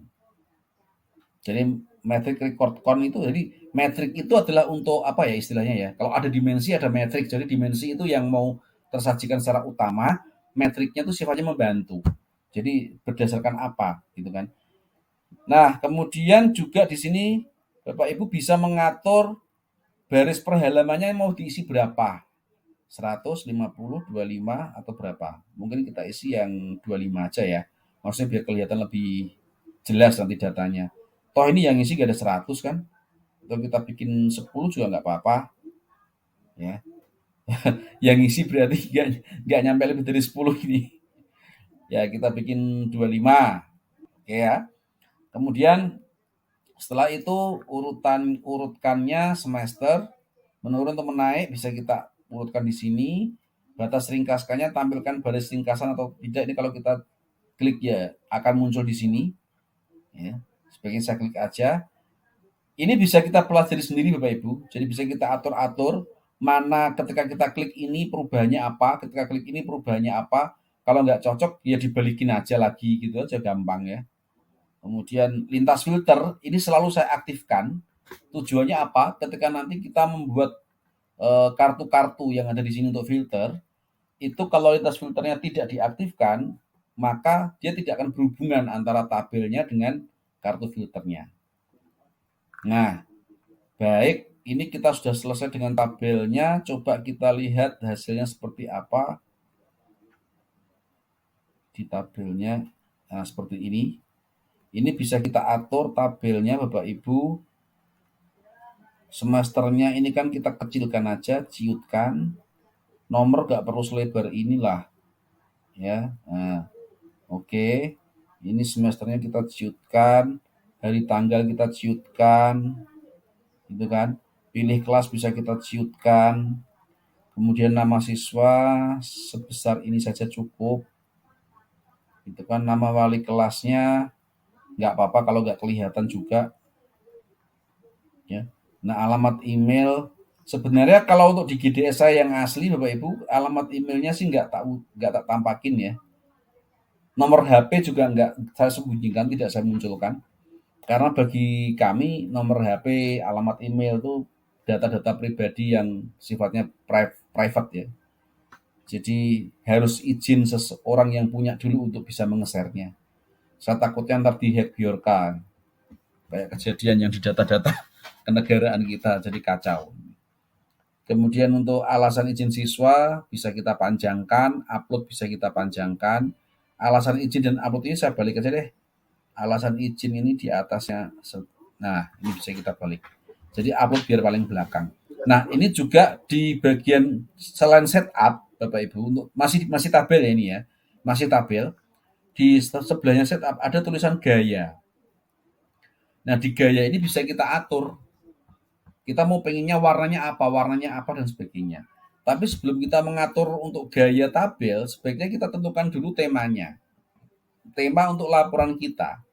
Jadi metrik record count itu, jadi metrik itu adalah untuk apa ya istilahnya ya. Kalau ada dimensi ada metrik. Jadi dimensi itu yang mau tersajikan secara utama, metriknya itu sifatnya membantu. Jadi berdasarkan apa gitu kan. Nah, kemudian juga di sini Bapak Ibu bisa mengatur baris per halamannya mau diisi berapa. 150, 25 atau berapa. Mungkin kita isi yang 25 aja ya. Maksudnya biar kelihatan lebih jelas nanti datanya. Toh ini yang isi gak ada 100 kan. Atau kita bikin 10 juga nggak apa-apa. Ya. Yang isi berarti nggak nyampe lebih dari 10 ini. Ya kita bikin 25. Oke ya. Kemudian setelah itu urutkannya semester menurun atau menaik bisa kita urutkan di sini. Batas ringkaskannya tampilkan baris ringkasan atau tidak, ini kalau kita klik ya akan muncul di sini. Ya, sebaiknya saya klik aja. Ini bisa kita pelajari sendiri Bapak Ibu. Jadi bisa kita atur-atur mana ketika kita klik ini perubahannya apa, ketika klik ini perubahannya apa. Kalau nggak cocok ya dibalikin aja lagi gitu aja, gampang ya. Kemudian lintas filter ini selalu saya aktifkan. Tujuannya apa? Ketika nanti kita membuat kartu-kartu yang ada di sini untuk filter, itu kalau lintas filternya tidak diaktifkan, maka dia tidak akan berhubungan antara tabelnya dengan kartu filternya. Nah, baik, ini kita sudah selesai dengan tabelnya. Coba kita lihat hasilnya seperti apa di tabelnya. Nah, seperti ini. Ini bisa kita atur tabelnya Bapak Ibu. Semesternya ini kan kita kecilkan aja, ciutkan. Nomor gak perlu selebar inilah. Ya, nah, oke. Ini semesternya kita ciutkan. Hari tanggal kita ciutkan. Gitu kan. Pilih kelas bisa kita ciutkan. Kemudian nama siswa sebesar ini saja cukup. Gitu kan. Nama wali kelasnya nggak apa-apa kalau nggak kelihatan juga. Ya. Nah, alamat email sebenarnya kalau untuk di GDS saya yang asli Bapak Ibu, alamat emailnya sih nggak tak tampakin ya. Nomor HP juga nggak saya sembunyikan, tidak saya munculkan. Karena bagi kami nomor HP, alamat email itu data-data pribadi yang sifatnya private ya. Jadi harus izin seseorang yang punya dulu untuk bisa menge-share-nya. Saya takutnya ntar di-hack Bjorka. Kayak kejadian yang di data-data kenegaraan kita, jadi kacau. Kemudian untuk alasan izin siswa bisa kita panjangkan, upload bisa kita panjangkan. Alasan izin dan upload ini saya balik aja deh. Alasan izin ini di atasnya. Nah, ini bisa kita balik. Jadi upload biar paling belakang. Nah, ini juga di bagian selain setup, Bapak Ibu, untuk masih tabel ya ini ya. Masih tabel. Di sebelahnya setup ada tulisan gaya. Nah, di gaya ini bisa kita atur. Kita mau pengennya warnanya apa, dan sebagainya. Tapi sebelum kita mengatur untuk gaya tabel, sebaiknya kita tentukan dulu temanya. Tema untuk laporan kita.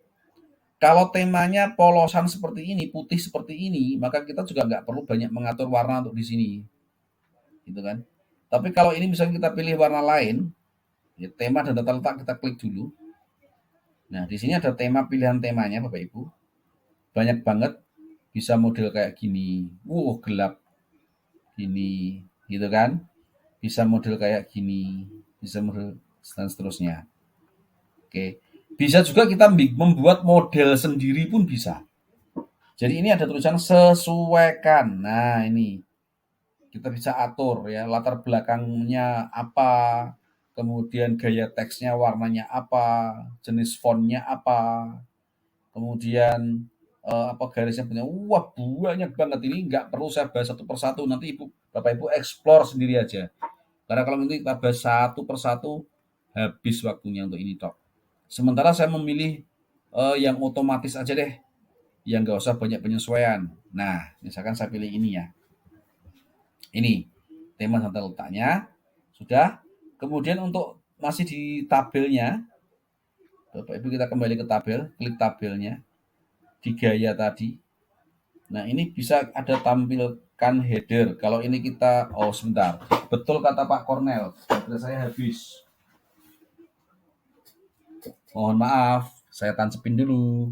Kalau temanya polosan seperti ini, putih seperti ini, maka kita juga nggak perlu banyak mengatur warna untuk di sini. Gitu kan. Tapi kalau ini misalnya kita pilih warna lain, ya tema dan data letak kita klik dulu. Nah, di sini ada tema, pilihan temanya Bapak Ibu. Banyak banget. Bisa model kayak gini, gelap gini, gitu kan? Bisa model kayak gini, bisa model dan seterusnya. Oke, bisa juga kita membuat model sendiri pun bisa. Jadi ini ada tulisan sesuaikan. Nah ini kita bisa atur ya, latar belakangnya apa, kemudian gaya teksnya warnanya apa, jenis fontnya apa, kemudian apa garisnya punya, wah banyak banget ini, nggak perlu saya bahas satu persatu, nanti Bapak Ibu explore sendiri aja. Karena kalau nanti kita bahas satu persatu habis waktunya untuk ini tok. Sementara saya memilih yang otomatis aja deh, yang nggak usah banyak penyesuaian. Nah, misalkan saya pilih ini ya. Ini tema tata letaknya sudah. Kemudian untuk masih di tabelnya, Bapak Ibu kita kembali ke tabel, klik tabelnya. Di gaya tadi. Nah, ini bisa ada tampilkan header. Kalau ini kita, sebentar. Betul kata Pak Kornel, baterai saya habis. Mohon maaf, saya tancepin dulu.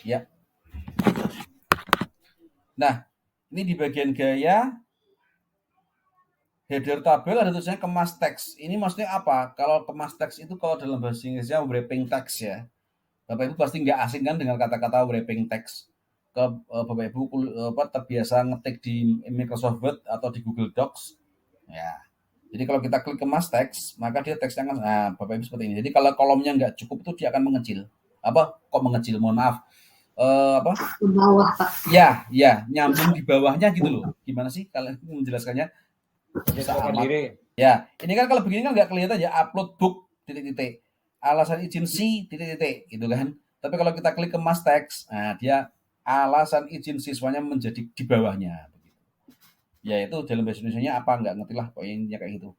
Ya. Nah, ini di bagian gaya, header tabel ada tulisannya kemas teks. Ini maksudnya apa? Kalau kemas teks itu kalau dalam bahasa Inggrisnya wrapping text ya. Bapak Ibu pasti nggak asing kan dengan kata-kata wrapping text. Bapak Ibu terbiasa ngetik di Microsoft Word atau di Google Docs. Ya. Jadi kalau kita klik kemas teks, maka dia teksnya akan, nah Bapak Ibu seperti ini. Jadi kalau kolomnya nggak cukup itu dia akan mengecil. Kok mengecil? Mohon maaf.
Ke bawah, Pak.
Ya, nyambung di bawahnya gitu loh. Gimana sih kalian menjelaskannya? Bisa amat. Ya, ini kan kalau begini kan nggak kelihatan ya, upload book titik-titik. Alasan izin titik-titik gitu kan. Tapi kalau kita klik kemas teks, nah dia alasan izin siswanya menjadi di bawahnya. Ya itu dalam bahasa Indonesia apa nggak ngerti lah, pokoknya kayak gitu.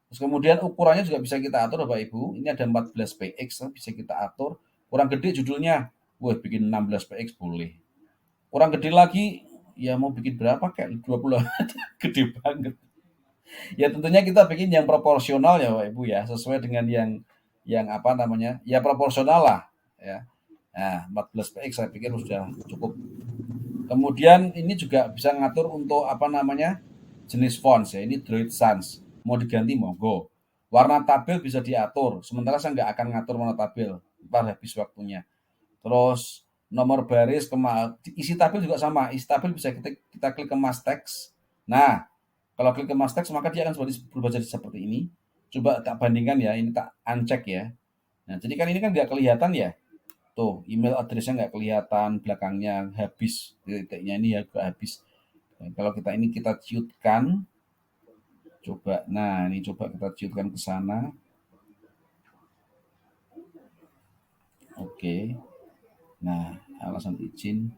Terus kemudian ukurannya juga bisa kita atur Bapak Ibu. Ini ada 14 px bisa kita atur. Kurang gede judulnya, bikin 16 px boleh. Kurang gede lagi, ya mau bikin berapa kayak 20 gede banget. Ya tentunya kita bikin yang proporsional ya Bapak Ibu ya, sesuai dengan yang apa namanya, ya proporsional lah ya. Nah 14 px saya pikir sudah cukup. Kemudian ini juga bisa ngatur untuk apa namanya, jenis fonts ya. Ini Droid Sans, mau diganti monggo. Warna tabel bisa diatur. Sementara saya nggak akan ngatur warna tabel, ntar habis waktunya. Terus nomor baris, isi tabel juga sama. Isi tabel bisa kita klik kemas teks. Nah, kalau klik kemas teks maka dia akan berubah jadi seperti ini. Coba tak bandingkan ya, ini tak uncheck ya. Nah, jadi kan ini kan nggak kelihatan ya. Tuh, email address-nya nggak kelihatan, belakangnya habis, titiknya ini ya habis. Nah, kalau kita ciutkan, coba, nah ini coba kita ciutkan ke sana. Oke. Nah, alasan izin.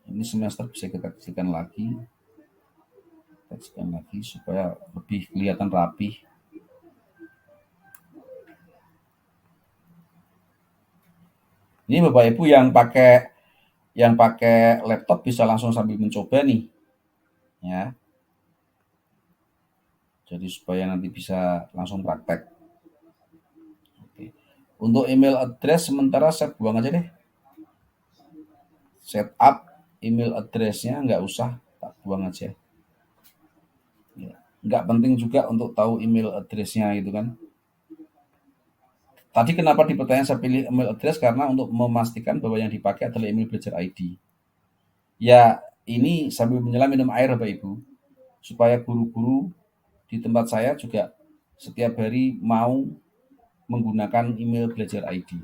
Ini semester bisa kita kecilkan lagi. Kecilkan lagi supaya lebih kelihatan rapih. Ini Bapak Ibu yang pakai laptop bisa langsung sambil mencoba nih. Ya. Jadi supaya nanti bisa langsung praktek. Oke. Untuk email address sementara saya buang aja deh. Setup email address-nya nggak usah, tak buang aja. Ya. Nggak penting juga untuk tahu email address-nya gitu kan. Tadi kenapa di pertanyaan saya pilih email address karena untuk memastikan bahwa yang dipakai adalah email belajar ID. Ya, ini sambil menyelam minum air Bapak Ibu, supaya guru-guru di tempat saya juga setiap hari mau menggunakan email belajar ID.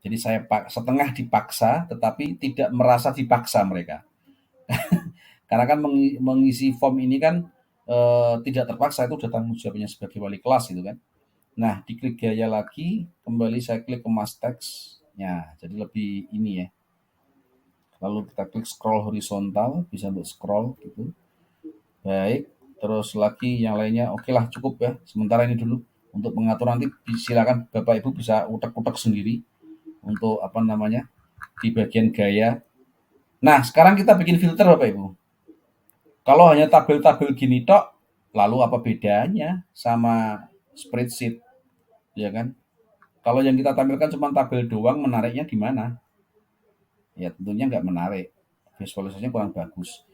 Jadi saya setengah dipaksa, tetapi tidak merasa dipaksa mereka. Karena kan mengisi form ini kan tidak terpaksa, itu sudah tanggung jawabnya sebagai wali kelas gitu kan. Nah, diklik gaya lagi, kembali saya klik ke Mas Text. Ya, jadi lebih ini ya. Lalu kita klik scroll horizontal, bisa untuk scroll gitu. Baik, terus lagi yang lainnya, oke lah cukup ya. Sementara ini dulu. Untuk mengatur nanti silakan Bapak Ibu bisa utek-utek sendiri untuk apa namanya di bagian gaya. Nah, sekarang kita bikin filter Bapak Ibu. Kalau hanya tabel-tabel gini tok, lalu apa bedanya sama spreadsheet? Ya kan? Kalau yang kita tampilkan cuma tabel doang, menariknya di mana? Ya tentunya nggak menarik. Visualisasinya kurang bagus.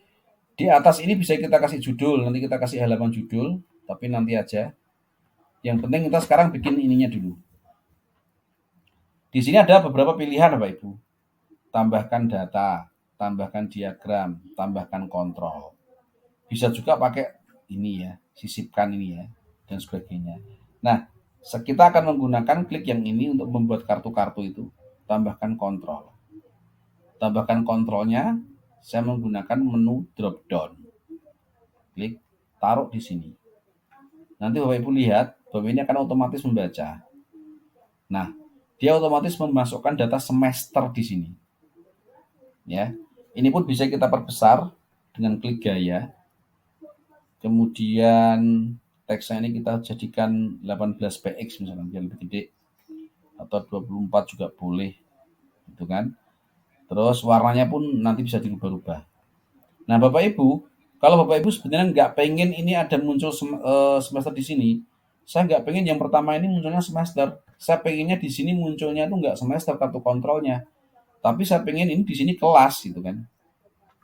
Di atas ini bisa kita kasih judul, nanti kita kasih halaman judul, tapi nanti aja. Yang penting kita sekarang bikin ininya dulu. Di sini ada beberapa pilihan Bapak Ibu. Tambahkan data, tambahkan diagram, tambahkan kontrol. Bisa juga pakai ini ya, sisipkan ini ya, dan sebagainya. Nah, kita akan menggunakan klik yang ini untuk membuat kartu-kartu itu. Tambahkan kontrol. Tambahkan kontrolnya, saya menggunakan menu drop down. Klik, taruh di sini. Nanti Bapak Ibu lihat bahwa ini akan otomatis membaca. Nah, dia otomatis memasukkan data semester di sini. Ya, ini pun bisa kita perbesar dengan klik gaya. Kemudian teksnya ini kita jadikan 18px misalkan biar lebih gede, atau 24 juga boleh, gitu kan. Terus warnanya pun nanti bisa dirubah-rubah. Nah, Bapak Ibu, kalau Bapak Ibu sebenarnya nggak pengen ini ada muncul semester di sini, saya nggak pengen yang pertama ini munculnya semester. Saya pengennya di sini munculnya itu nggak semester kartu kontrolnya, tapi saya pengen ini di sini kelas gitu kan.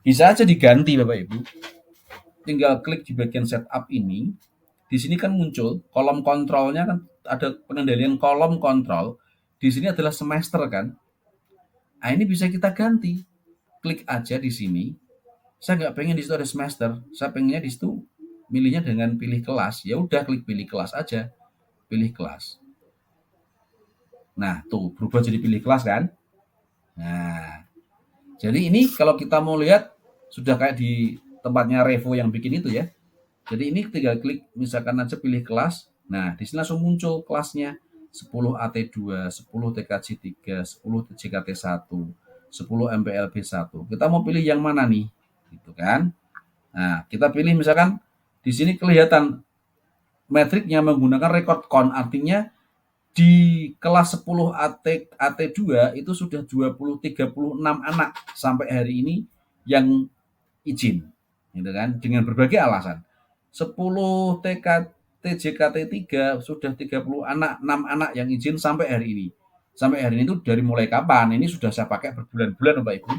Bisa aja diganti Bapak Ibu. Tinggal klik di bagian setup ini. Di sini kan muncul kolom kontrolnya kan, ada pengendalian kolom kontrol. Di sini adalah semester kan. Nah, ini bisa kita ganti. Klik aja di sini. Saya nggak pengen di situ ada semester. Saya pengennya di situ milihnya dengan pilih kelas. Ya udah klik pilih kelas aja. Pilih kelas. Nah, tuh berubah jadi pilih kelas kan. Nah, jadi ini kalau kita mau lihat sudah kayak di tempatnya Revo yang bikin itu ya. Jadi ini tinggal klik misalkan aja pilih kelas. Nah, di sini langsung muncul kelasnya 10 AT2, 10 TKJ3, 10 JKT1, 10 MPLB1. Kita mau pilih yang mana nih? Gitu kan. Nah, kita pilih misalkan di sini kelihatan metriknya menggunakan record count, artinya di kelas 10 AT2 itu sudah 36 anak sampai hari ini yang izin, gitu kan, dengan berbagai alasan. 10 JKT3 sudah 30 anak, 6 anak yang izin sampai hari ini. Sampai hari ini itu dari mulai kapan? Ini sudah saya pakai berbulan-bulan Bapak Ibu.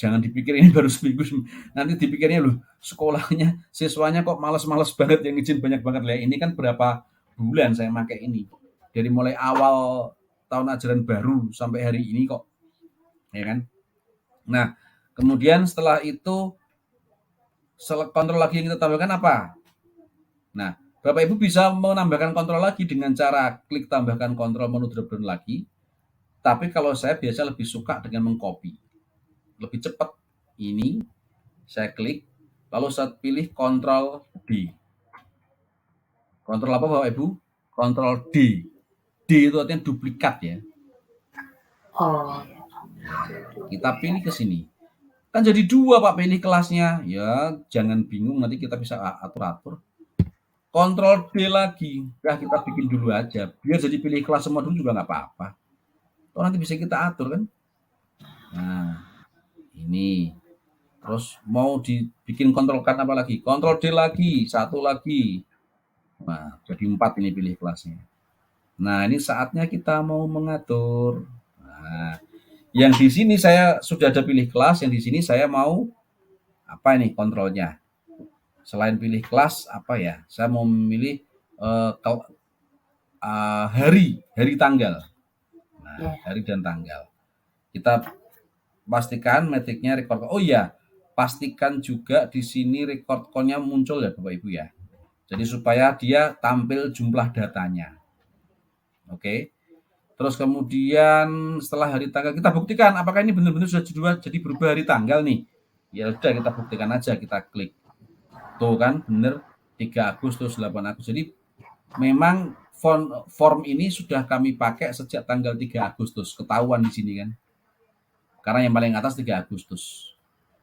Jangan dipikir ini baru seminggu, nanti dipikirnya loh sekolahnya, siswanya kok males-males banget yang izin banyak banget. Lah ini kan berapa bulan saya pakai ini. Dari mulai awal tahun ajaran baru sampai hari ini kok. Ya kan? Nah, kemudian setelah itu kontrol lagi yang kita tambahkan apa? Nah, Bapak Ibu bisa menambahkan kontrol lagi dengan cara klik tambahkan kontrol menu drop down lagi. Tapi kalau saya biasa lebih suka dengan mengcopy. Lebih cepat. Ini saya klik, lalu saya pilih kontrol D. Kontrol apa Bapak Ibu? Kontrol D. D itu artinya duplikat ya.
Oh.
Kita pilih ke sini. Kan jadi 2 Pak pilih kelasnya. Ya, jangan bingung nanti kita bisa atur-atur. Kontrol D lagi. Nah, kita bikin dulu aja. Biar jadi pilih kelas semua dulu juga nggak apa-apa. Toh nanti bisa kita atur kan. Nah, ini. Terus mau dibikin kontrol kan apa lagi? Kontrol D lagi. 1 lagi. Nah, jadi 4 ini pilih kelasnya. Nah, ini saatnya kita mau mengatur. Nah, yang di sini saya sudah ada pilih kelas, yang di sini saya mau apa ini kontrolnya? Selain pilih kelas apa ya? Saya mau memilih hari tanggal. Nah,
Ya.
hari dan tanggal. Kita pastikan metriknya record. Oh iya, pastikan juga di sini record call-nya muncul ya Bapak Ibu ya. Jadi supaya dia tampil jumlah datanya. Oke. Terus kemudian setelah hari tanggal kita buktikan apakah ini benar-benar sudah jadi berubah hari tanggal nih. Ya udah kita buktikan aja, kita klik. Tuh kan bener 3 Agustus 8 Agustus. Jadi memang form ini sudah kami pakai sejak tanggal 3 Agustus. Ketahuan di sini kan. Karena yang paling atas 3 Agustus.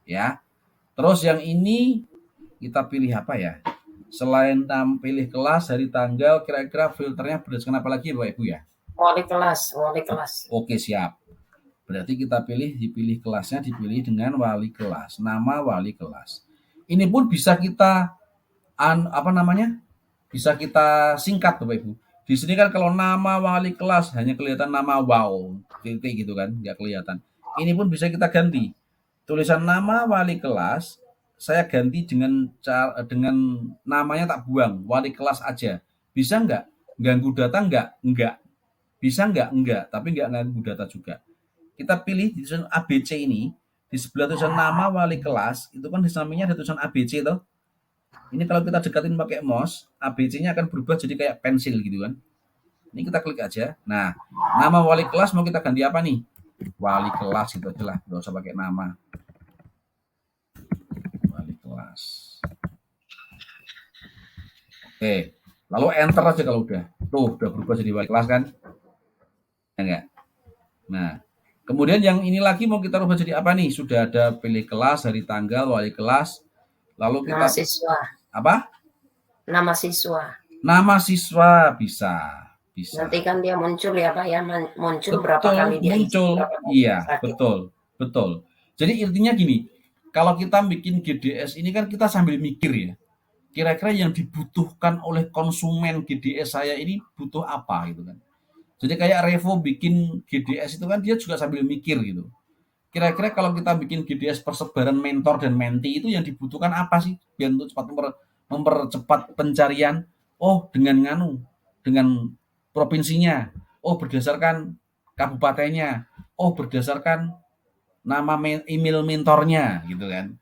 Ya. Terus yang ini kita pilih apa ya? Selain pilih kelas, hari tanggal, kira-kira filternya berdasarkan apa lagi Bapak Ibu ya?
Wali kelas.
Oke, siap. Berarti kita dipilih kelasnya dipilih dengan wali kelas, nama wali kelas. Ini pun bisa kita bisa kita singkat Bapak Ibu. Di sini kan kalau nama wali kelas hanya kelihatan nama wow, titik gitu kan, nggak kelihatan. Ini pun bisa kita ganti. Tulisan nama wali kelas saya ganti dengan namanya tak buang, wali kelas aja. Bisa nggak? Ganggu data nggak? Nggak. Bisa nggak? Enggak, tapi nggak ganggu data juga. Kita pilih di tulisan ABC ini, di sebelah tulisan nama wali kelas, itu kan di sampingnya ada tulisan ABC toh. Ini kalau kita dekatin pakai mouse, ABC-nya akan berubah jadi kayak pensil gitu kan. Ini kita klik aja. Nah, nama wali kelas mau kita ganti apa nih? Wali kelas itu aja lah, nggak usah pakai nama. Wali kelas. Oke, lalu enter aja kalau udah. Tuh, udah berubah jadi wali kelas kan? Enggak. Nah, kemudian yang ini lagi mau kita rubah jadi apa nih? Sudah ada pilih kelas, hari tanggal, wali kelas. Lalu kita
Nama siswa.
apa?
Nama siswa.
Nama siswa bisa.
Nanti kan dia muncul ya Pak ya, muncul
Betul,
berapa kali dia
muncul.
berapa kali
Iya,
sakit.
betul. Jadi intinya gini, kalau kita bikin GDS ini kan kita sambil mikir ya. Kira-kira yang dibutuhkan oleh konsumen GDS saya ini butuh apa gitu kan. Jadi kayak Revo bikin GDS itu kan dia juga sambil mikir gitu. Kira-kira kalau kita bikin GDS persebaran mentor dan menti itu yang dibutuhkan apa sih biar untuk cepat mempercepat pencarian? Oh, dengan provinsinya. Oh, berdasarkan kabupatennya. Oh, berdasarkan nama email mentornya gitu kan.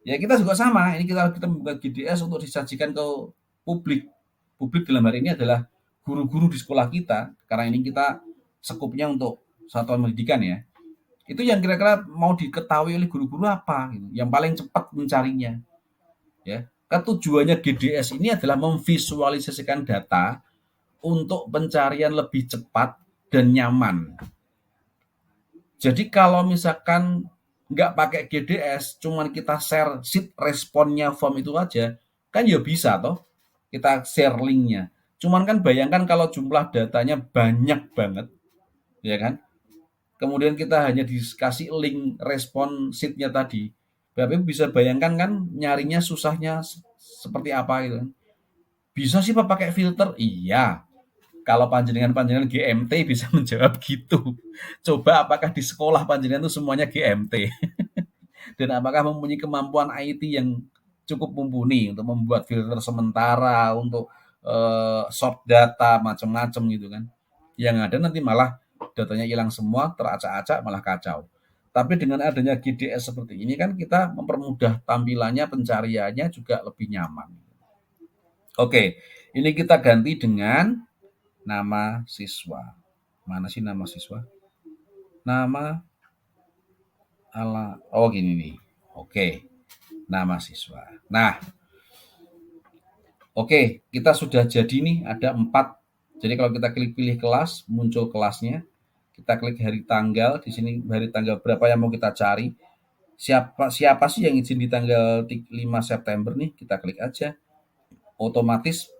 Ya kita juga sama. Ini kita membuat GDS untuk disajikan ke publik. Publik dalam hari ini adalah guru-guru di sekolah kita, karena ini kita sekupnya untuk satuan pendidikan ya. Itu yang kira-kira mau diketahui oleh guru-guru apa gitu, yang paling cepat mencarinya. Ya, tujuannya GDS ini adalah memvisualisasikan data untuk pencarian lebih cepat dan nyaman. Jadi kalau misalkan nggak pakai GDS, cuman kita share sheet responnya form itu aja, kan ya bisa toh, kita share linknya. Cuman kan bayangkan kalau jumlah datanya banyak banget, ya kan? Kemudian kita hanya dikasih link respon sheet-nya tadi. Bapak bisa bayangkan kan nyarinya susahnya seperti apa gitu kan. Bisa sih Pak pakai filter? Iya. Kalau panjenengan GMT bisa menjawab gitu. Coba apakah di sekolah panjenengan itu semuanya GMT? Dan apakah mempunyai kemampuan IT yang cukup mumpuni untuk membuat filter sementara, untuk sort data macam-macam gitu kan. Yang ada nanti malah datanya hilang semua, teracak-acak, malah kacau. Tapi dengan adanya GDS seperti ini kan kita mempermudah tampilannya, pencariannya juga lebih nyaman. Oke, ini kita ganti dengan nama siswa. Mana sih nama siswa? Nama gini nih. Oke, nama siswa. Nah, oke, kita sudah jadi nih, ada 4. Jadi kalau kita klik pilih kelas, muncul kelasnya. Kita klik hari tanggal, di sini hari tanggal berapa yang mau kita cari. Siapa sih yang izin di tanggal 5 September nih, kita klik aja. Otomatis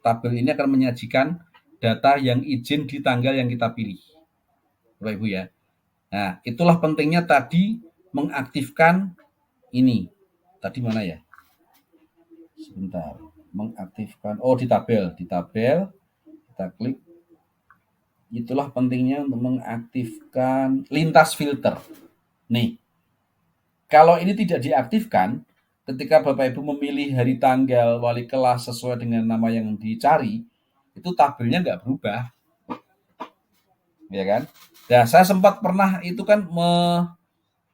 tabel ini akan menyajikan data yang izin di tanggal yang kita pilih. Bapak Ibu ya. Nah, itulah pentingnya tadi mengaktifkan ini. Tadi mana ya? Sebentar. Mengaktifkan di tabel kita klik itulah pentingnya untuk mengaktifkan lintas filter. Nih, kalau ini tidak diaktifkan, ketika Bapak Ibu memilih hari tanggal wali kelas sesuai dengan nama yang dicari, itu tabelnya nggak berubah, ya kan? Nah, saya sempat pernah itu kan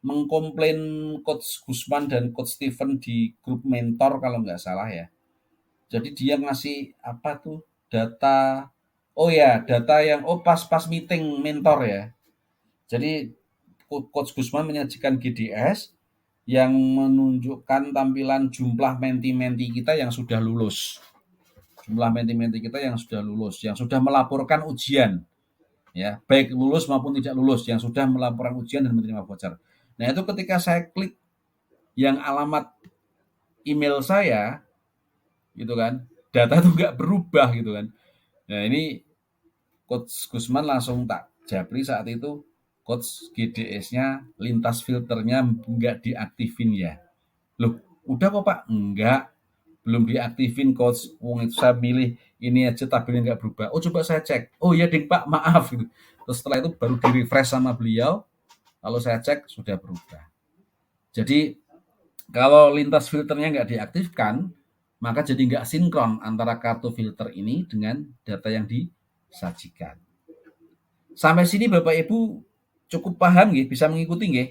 mengkomplain Coach Gusman dan Coach Steven di grup mentor kalau nggak salah ya. Jadi dia ngasih apa tuh data, oh ya data yang pas meeting mentor ya. Jadi Coach Gusman menyajikan GDS yang menunjukkan tampilan jumlah menti-menti kita yang sudah lulus. Jumlah menti-menti kita yang sudah lulus, yang sudah melaporkan ujian. Ya, baik lulus maupun tidak lulus, yang sudah melaporkan ujian dan menerima voucher. Nah, itu ketika saya klik yang alamat email saya, gitu kan, data itu nggak berubah gitu kan. Nah, ini Coach Gusman langsung tak japri saat itu, Coach GDS-nya lintas filternya nggak diaktifin ya. Loh, udah kok Pak? Enggak, belum diaktifin Coach. Wong itu saya milih ini aja tabelnya nggak berubah. Oh coba saya cek. Oh iya ding Pak, maaf. Gitu. Terus setelah itu baru di-refresh sama beliau. Lalu saya cek sudah berubah. Jadi kalau lintas filternya nggak diaktifkan, maka jadi nggak sinkron antara kartu filter ini dengan data yang disajikan. Sampai sini Bapak Ibu cukup paham nggih? Bisa mengikuti nggih?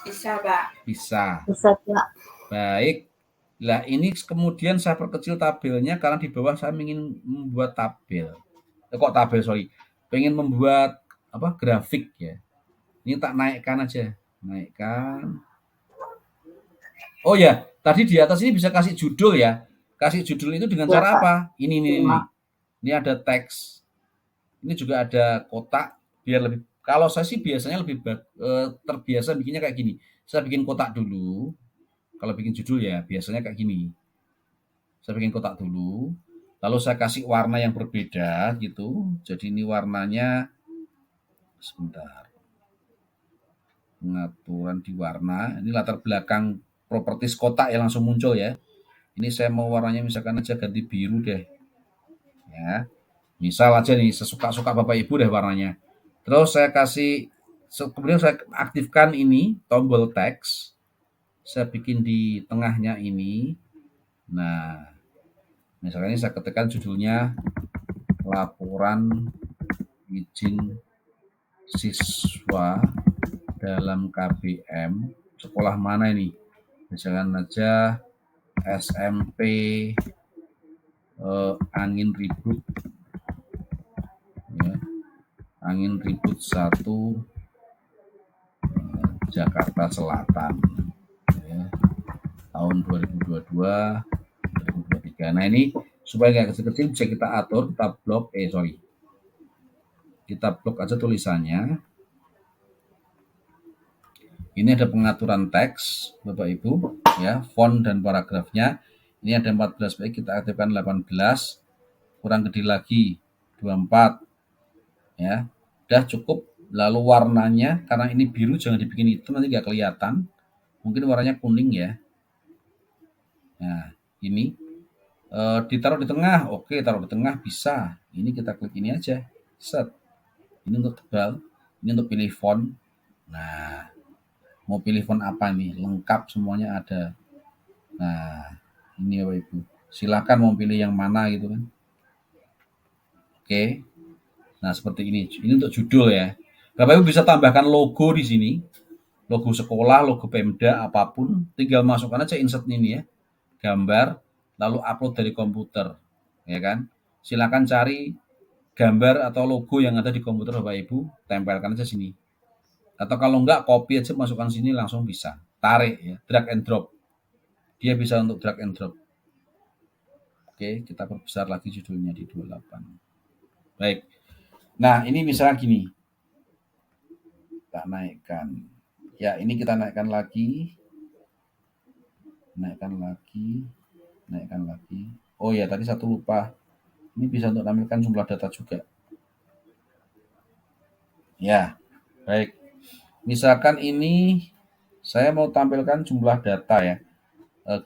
Bisa, Pak.
Bisa.
Bisa, Pak.
Baik. Nah, ini kemudian saya perkecil tabelnya karena di bawah saya ingin membuat tabel. Kok tabel, sorry. Pengen membuat apa grafik ya. Ini tak naikkan aja. Naikkan. Oh ya, tadi di atas ini bisa kasih judul ya. Kasih judul itu dengan
Ya,
cara
Pak.
apa? Ini. Ini ada teks. Ini juga ada kotak biar lebih. Kalau saya sih biasanya lebih terbiasa bikinnya kayak gini. Saya bikin kotak dulu. Kalau bikin judul ya biasanya kayak gini. Saya bikin kotak dulu, lalu saya kasih warna yang berbeda gitu. Jadi ini warnanya sebentar. Pengaturan di warna. Ini latar belakang properties kotak yang langsung muncul ya. Ini saya mau warnanya misalkan aja ganti biru deh. Ya. Misal aja nih sesuka-suka Bapak Ibu deh warnanya. Terus saya kasih kemudian saya aktifkan ini tombol teks. Saya bikin di tengahnya ini. Nah, misalkan ini saya ketikkan judulnya laporan izin siswa dalam KBM sekolah mana ini? Misalkan aja SMP Angin Ribut ya. Angin Ribut 1 Jakarta Selatan ya. Tahun 2022 2023. Nah, ini supaya nggak kecil-kecil bisa kita atur, kita blok kita blok aja tulisannya. Ini ada pengaturan teks Bapak Ibu ya, font dan paragrafnya. Ini ada 14, baik kita aktifkan 18, kurang gede lagi 24 ya. Udah cukup. Lalu warnanya karena ini biru jangan dibikin hitam nanti nggak kelihatan. Mungkin warnanya kuning ya. Nah, ini ditaruh di tengah. Oke, taruh di tengah bisa. Ini kita klik ini aja. Set. Ini untuk tebal, ini untuk pilih font. Nah, mau pilih font apa nih? Lengkap semuanya ada. Nah, ini Bapak Ibu. Silakan mau pilih yang mana gitu kan. Oke. Nah, seperti ini. Ini untuk judul ya. Bapak Ibu bisa tambahkan logo di sini. Logo sekolah, logo Pemda, apapun. Tinggal masukkan aja insert ini ya. Gambar, lalu upload dari komputer. Ya kan? Silakan cari gambar atau logo yang ada di komputer Bapak Ibu, tempelkan aja sini. Atau kalau enggak, copy aja masukkan sini langsung bisa. Tarik ya, drag and drop. Dia bisa untuk drag and drop. Oke, kita perbesar lagi judulnya di 28. Baik. Nah, ini misalnya gini. Kita naikkan. Ya, ini kita naikkan lagi. Naikkan lagi. Oh ya, tadi satu lupa. Ini bisa untuk menampilkan jumlah data juga. Ya, baik. Misalkan ini saya mau tampilkan jumlah data ya.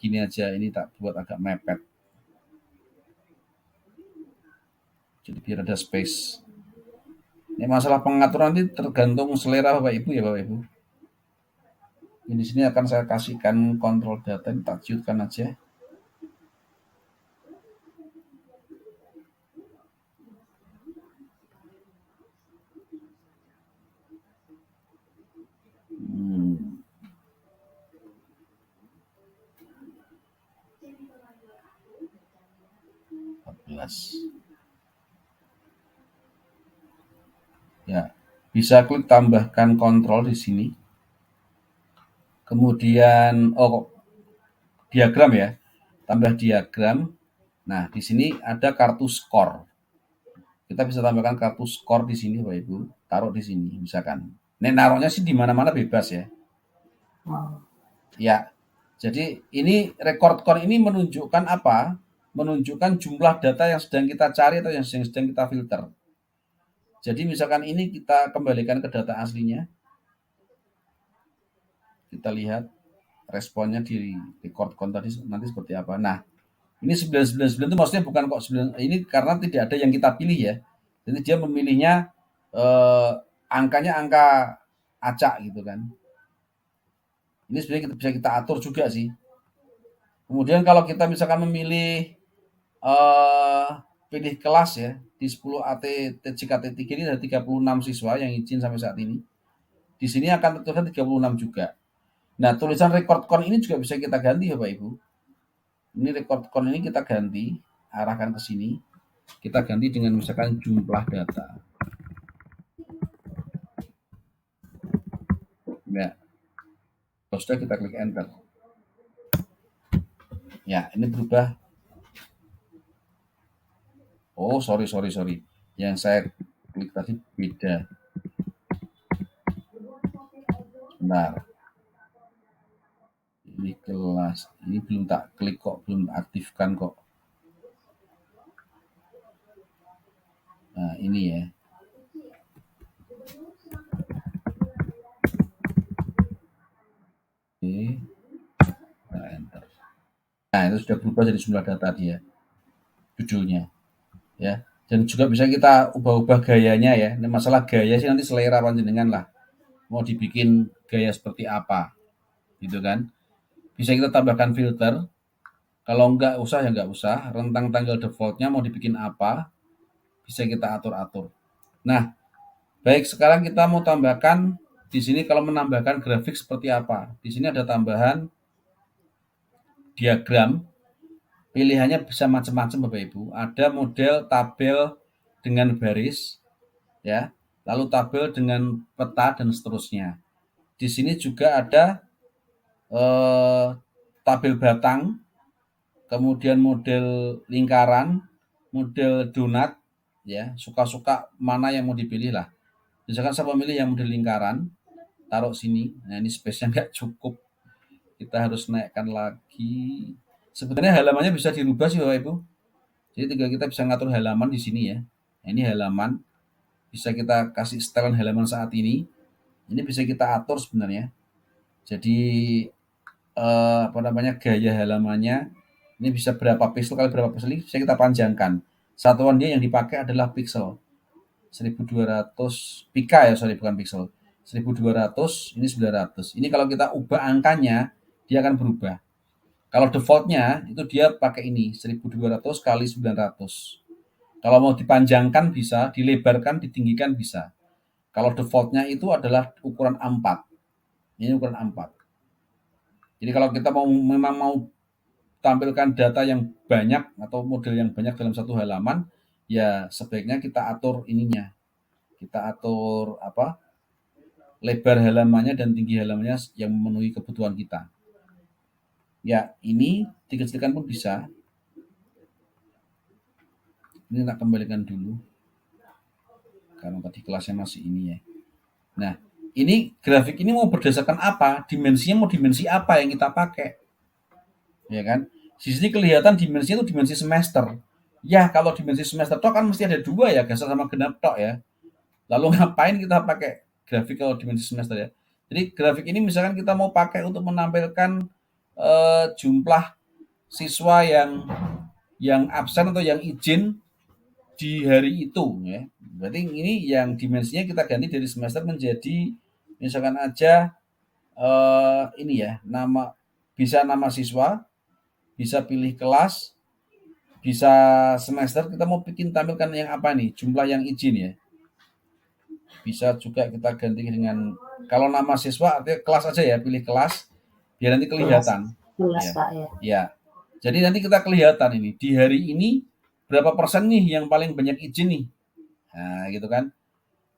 Gini aja, ini tak buat agak mepet. Jadi biar ada space. Ini masalah pengaturan nanti tergantung selera Bapak Ibu ya Bapak Ibu. Ini di sini akan saya kasihkan kontrol data, ini tak ciutkan aja. Hmm. Ya, bisa klik tambahkan kontrol di sini. Kemudian diagram ya, tambah diagram. Nah, di sini ada kartu skor. Kita bisa tambahkan kartu skor di sini, Bapak Ibu. Taruh di sini, misalkan. Nih, naruhnya sih di mana-mana bebas ya. Ya, jadi ini record count ini menunjukkan apa? Menunjukkan jumlah data yang sedang kita cari atau yang sedang kita filter. Jadi misalkan ini kita kembalikan ke data aslinya. Kita lihat responnya di record count tadi nanti seperti apa. Nah, ini 999 itu maksudnya bukan kok 9, ini karena tidak ada yang kita pilih ya. Jadi dia memilihnya angkanya angka acak gitu kan. Ini sebenarnya bisa kita atur juga sih. Kemudian kalau kita misalkan memilih pilih kelas ya, di 10 AT TJKT 3 ini ada 36 siswa yang izin sampai saat ini. Di sini akan tertulis 36 juga. Nah, tulisan record count ini juga bisa kita ganti ya Bapak Ibu. Ini record count ini kita ganti, arahkan ke sini. Kita ganti dengan misalkan jumlah data. Ya. Kalau sudah kita klik enter. Ya, ini berubah. Oh, sorry. Yang saya klik tadi beda. Benar. Ini kelas. Ini belum tak klik kok, belum aktifkan kok. Nah, ini ya. Oke. Nah, enter. Nah, itu sudah berubah jadi jumlah data dia. Judulnya. Ya. Dan juga bisa kita ubah-ubah gayanya ya. Ini masalah gaya sih nanti selera panjenengan lah. Mau dibikin gaya seperti apa. Gitu kan. Bisa kita tambahkan filter. Kalau nggak usah ya nggak usah. Rentang tanggal defaultnya mau dibikin apa. Bisa kita atur-atur. Nah, baik sekarang kita mau tambahkan di sini kalau menambahkan grafik seperti apa. Di sini ada tambahan diagram. Pilihannya bisa macam-macam Bapak Ibu. Ada model tabel dengan baris, ya, lalu tabel dengan peta dan seterusnya. Di sini juga ada tabel batang, kemudian model lingkaran, model donat, ya, suka-suka mana yang mau dipilih lah. Misalkan saya memilih yang model lingkaran, taruh sini. Nah, ini space-nya nggak cukup. Kita harus naikkan lagi. Sebenarnya halamannya bisa dirubah sih Bapak Ibu. Jadi tinggal kita bisa ngatur halaman di sini ya. Nah, ini halaman. Bisa kita kasih setelan halaman saat ini. Ini bisa kita atur sebenarnya. Jadi gaya halamannya. Ini bisa berapa pixel kali berapa pixel ini bisa kita panjangkan. Satuan dia yang dipakai adalah pixel. 1200 pika ya, sorry bukan pixel. 1200, ini 900. Ini kalau kita ubah angkanya, dia akan berubah. Kalau defaultnya itu dia pakai ini 1200 kali 900. Kalau mau dipanjangkan bisa, dilebarkan, ditinggikan bisa. Kalau defaultnya itu adalah ukuran A4. Ini ukuran A4. Jadi kalau kita memang mau tampilkan data yang banyak atau model yang banyak dalam satu halaman, ya sebaiknya kita atur ininya. Kita atur lebar halamannya dan tinggi halamannya yang memenuhi kebutuhan kita. Ya, ini dikecilkan pun bisa. Ini tak kembalikan dulu. Karena tadi kelasnya masih ini ya. Nah, ini grafik ini mau berdasarkan apa? Dimensinya mau dimensi apa yang kita pakai? Ya kan? Di sini kelihatan dimensinya itu dimensi semester. Ya, kalau dimensi semester tok kan mesti ada 2 ya, gasar sama genap tok ya. Lalu ngapain kita pakai grafik kalau dimensi semester ya? Jadi grafik ini misalkan kita mau pakai untuk menampilkan jumlah siswa yang absen atau yang izin di hari itu ya. Berarti ini yang dimensinya kita ganti dari semester menjadi misalkan aja ini ya, bisa nama siswa, bisa pilih kelas, bisa semester. Kita mau bikin tampilkan yang apa nih? Jumlah yang izin ya. Bisa juga kita ganti dengan kalau nama siswa artinya kelas aja ya, pilih kelas biar nanti kelihatan.
Kelas
Ya.
Pak ya.
Ya. Jadi nanti kita kelihatan ini di hari ini berapa persen nih yang paling banyak izin nih. Nah, gitu kan.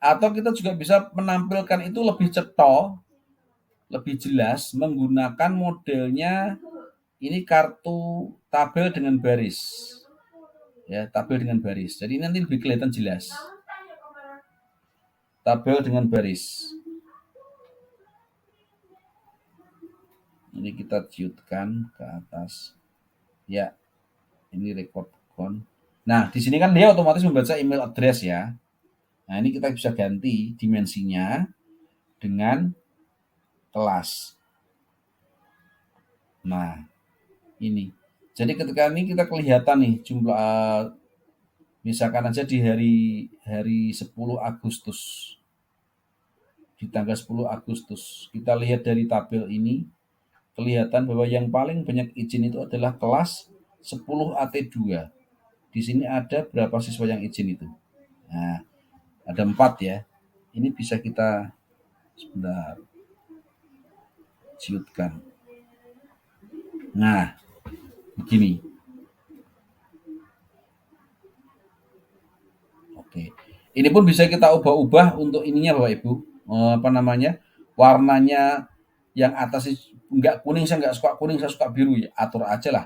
Atau kita juga bisa menampilkan itu lebih cetok, lebih jelas menggunakan modelnya ini kartu tabel dengan baris. Ya, tabel dengan baris. Jadi nanti lebih kelihatan jelas. Tabel dengan baris. Ini kita ciutkan ke atas. Ya, ini record count. Nah, di sini kan dia otomatis membaca email address ya. Nah, ini kita bisa ganti dimensinya dengan kelas. Nah, ini. Jadi ketika ini kita kelihatan nih jumlah misalkan aja di hari 10 Agustus. Di tanggal 10 Agustus, kita lihat dari tabel ini kelihatan bahwa yang paling banyak izin itu adalah kelas 10 AT2. Di sini ada berapa siswa yang izin itu? Nah, ada 4 ya. Ini bisa kita sebentar ciutkan. Nah, begini. Oke. Ini pun bisa kita ubah-ubah untuk ininya Bapak Ibu. Warnanya yang atas enggak kuning, saya enggak suka kuning, saya suka biru ya. Atur aja lah.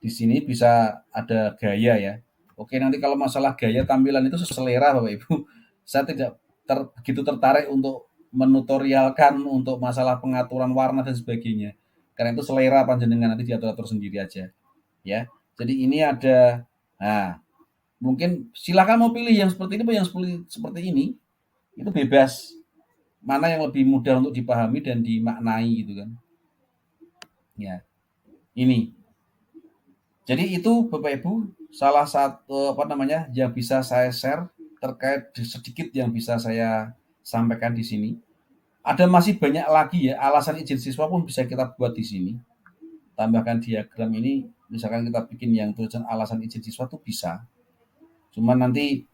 Di sini bisa ada gaya ya. Oke, nanti kalau masalah gaya tampilan itu selera Bapak Ibu. Saya tidak begitu tertarik untuk menutorialkan untuk masalah pengaturan warna dan sebagainya. Karena itu selera panjenengan nanti diatur-atur sendiri aja. Ya. Jadi ini ada mungkin silakan mau pilih yang seperti ini atau yang seperti ini. Itu bebas. Mana yang lebih mudah untuk dipahami dan dimaknai gitu kan. Ya. Ini. Jadi itu Bapak Ibu salah satu yang bisa saya share terkait sedikit yang bisa saya sampaikan di sini. Ada masih banyak lagi ya alasan izin siswa pun bisa kita buat di sini. Tambahkan diagram ini, misalkan kita bikin yang tulisan alasan izin siswa tuh bisa. Cuma nanti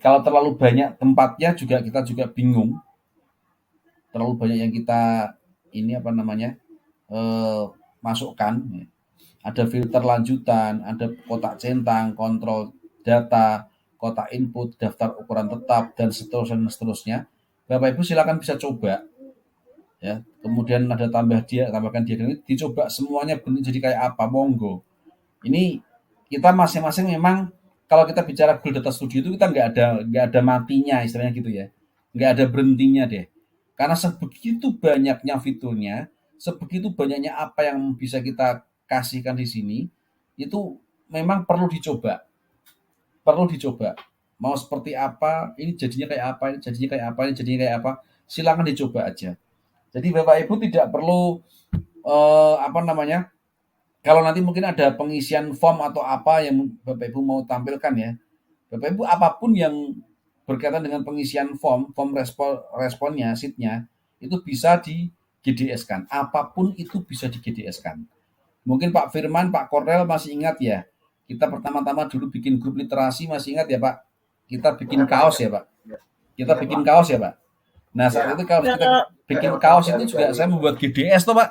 kalau terlalu banyak tempatnya kita juga bingung. Terlalu banyak yang kita masukkan. Ada filter lanjutan, ada kotak centang, kontrol data, kotak input, daftar ukuran tetap, dan seterusnya. Bapak Ibu silakan bisa coba. Ya, kemudian ada tambahkan diagram ini, dicoba semuanya bentuk jadi kayak apa, monggo. Ini kita masing-masing memang kalau kita bicara Google Data Studio itu kita nggak ada matinya istilahnya gitu ya, nggak ada berhentinya deh. Karena sebegitu banyaknya fiturnya, sebegitu banyaknya apa yang bisa kita kasihkan di sini, itu memang perlu dicoba. Mau seperti apa, ini jadinya kayak apa, ini jadinya kayak apa, silakan dicoba aja. Jadi Bapak Ibu tidak perlu kalau nanti mungkin ada pengisian form atau apa yang Bapak Ibu mau tampilkan ya. Bapak Ibu apapun yang berkaitan dengan pengisian form responnya, sheet-nya, itu bisa di GDS-kan. Apapun itu bisa di GDS-kan. Mungkin Pak Firman, Pak Kornel masih ingat ya. Kita pertama-tama dulu bikin grup literasi, masih ingat ya Pak? Kita bikin kaos ya Pak? Nah saat itu kalau kita bikin kaos itu juga saya membuat GDS toh Pak?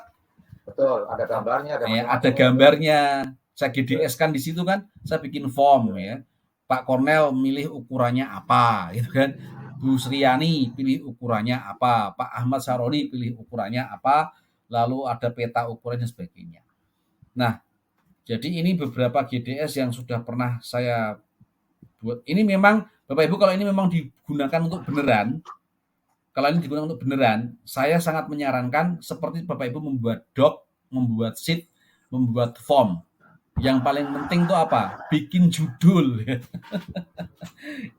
Betul, ada gambarnya.
Ada gambarnya. Saya GDS-kan di situ kan, saya bikin form ya. Pak Kornel milih ukurannya apa gitu kan. Bu Sriani pilih ukurannya apa, Pak Ahmad Saroni pilih ukurannya apa, lalu ada peta ukuran dan sebagainya. Nah, jadi ini beberapa GDS yang sudah pernah saya buat. Ini memang Bapak Ibu kalau ini memang digunakan untuk beneran, saya sangat menyarankan seperti Bapak Ibu membuat doc, membuat sheet, membuat form. Yang paling penting itu apa? Bikin judul.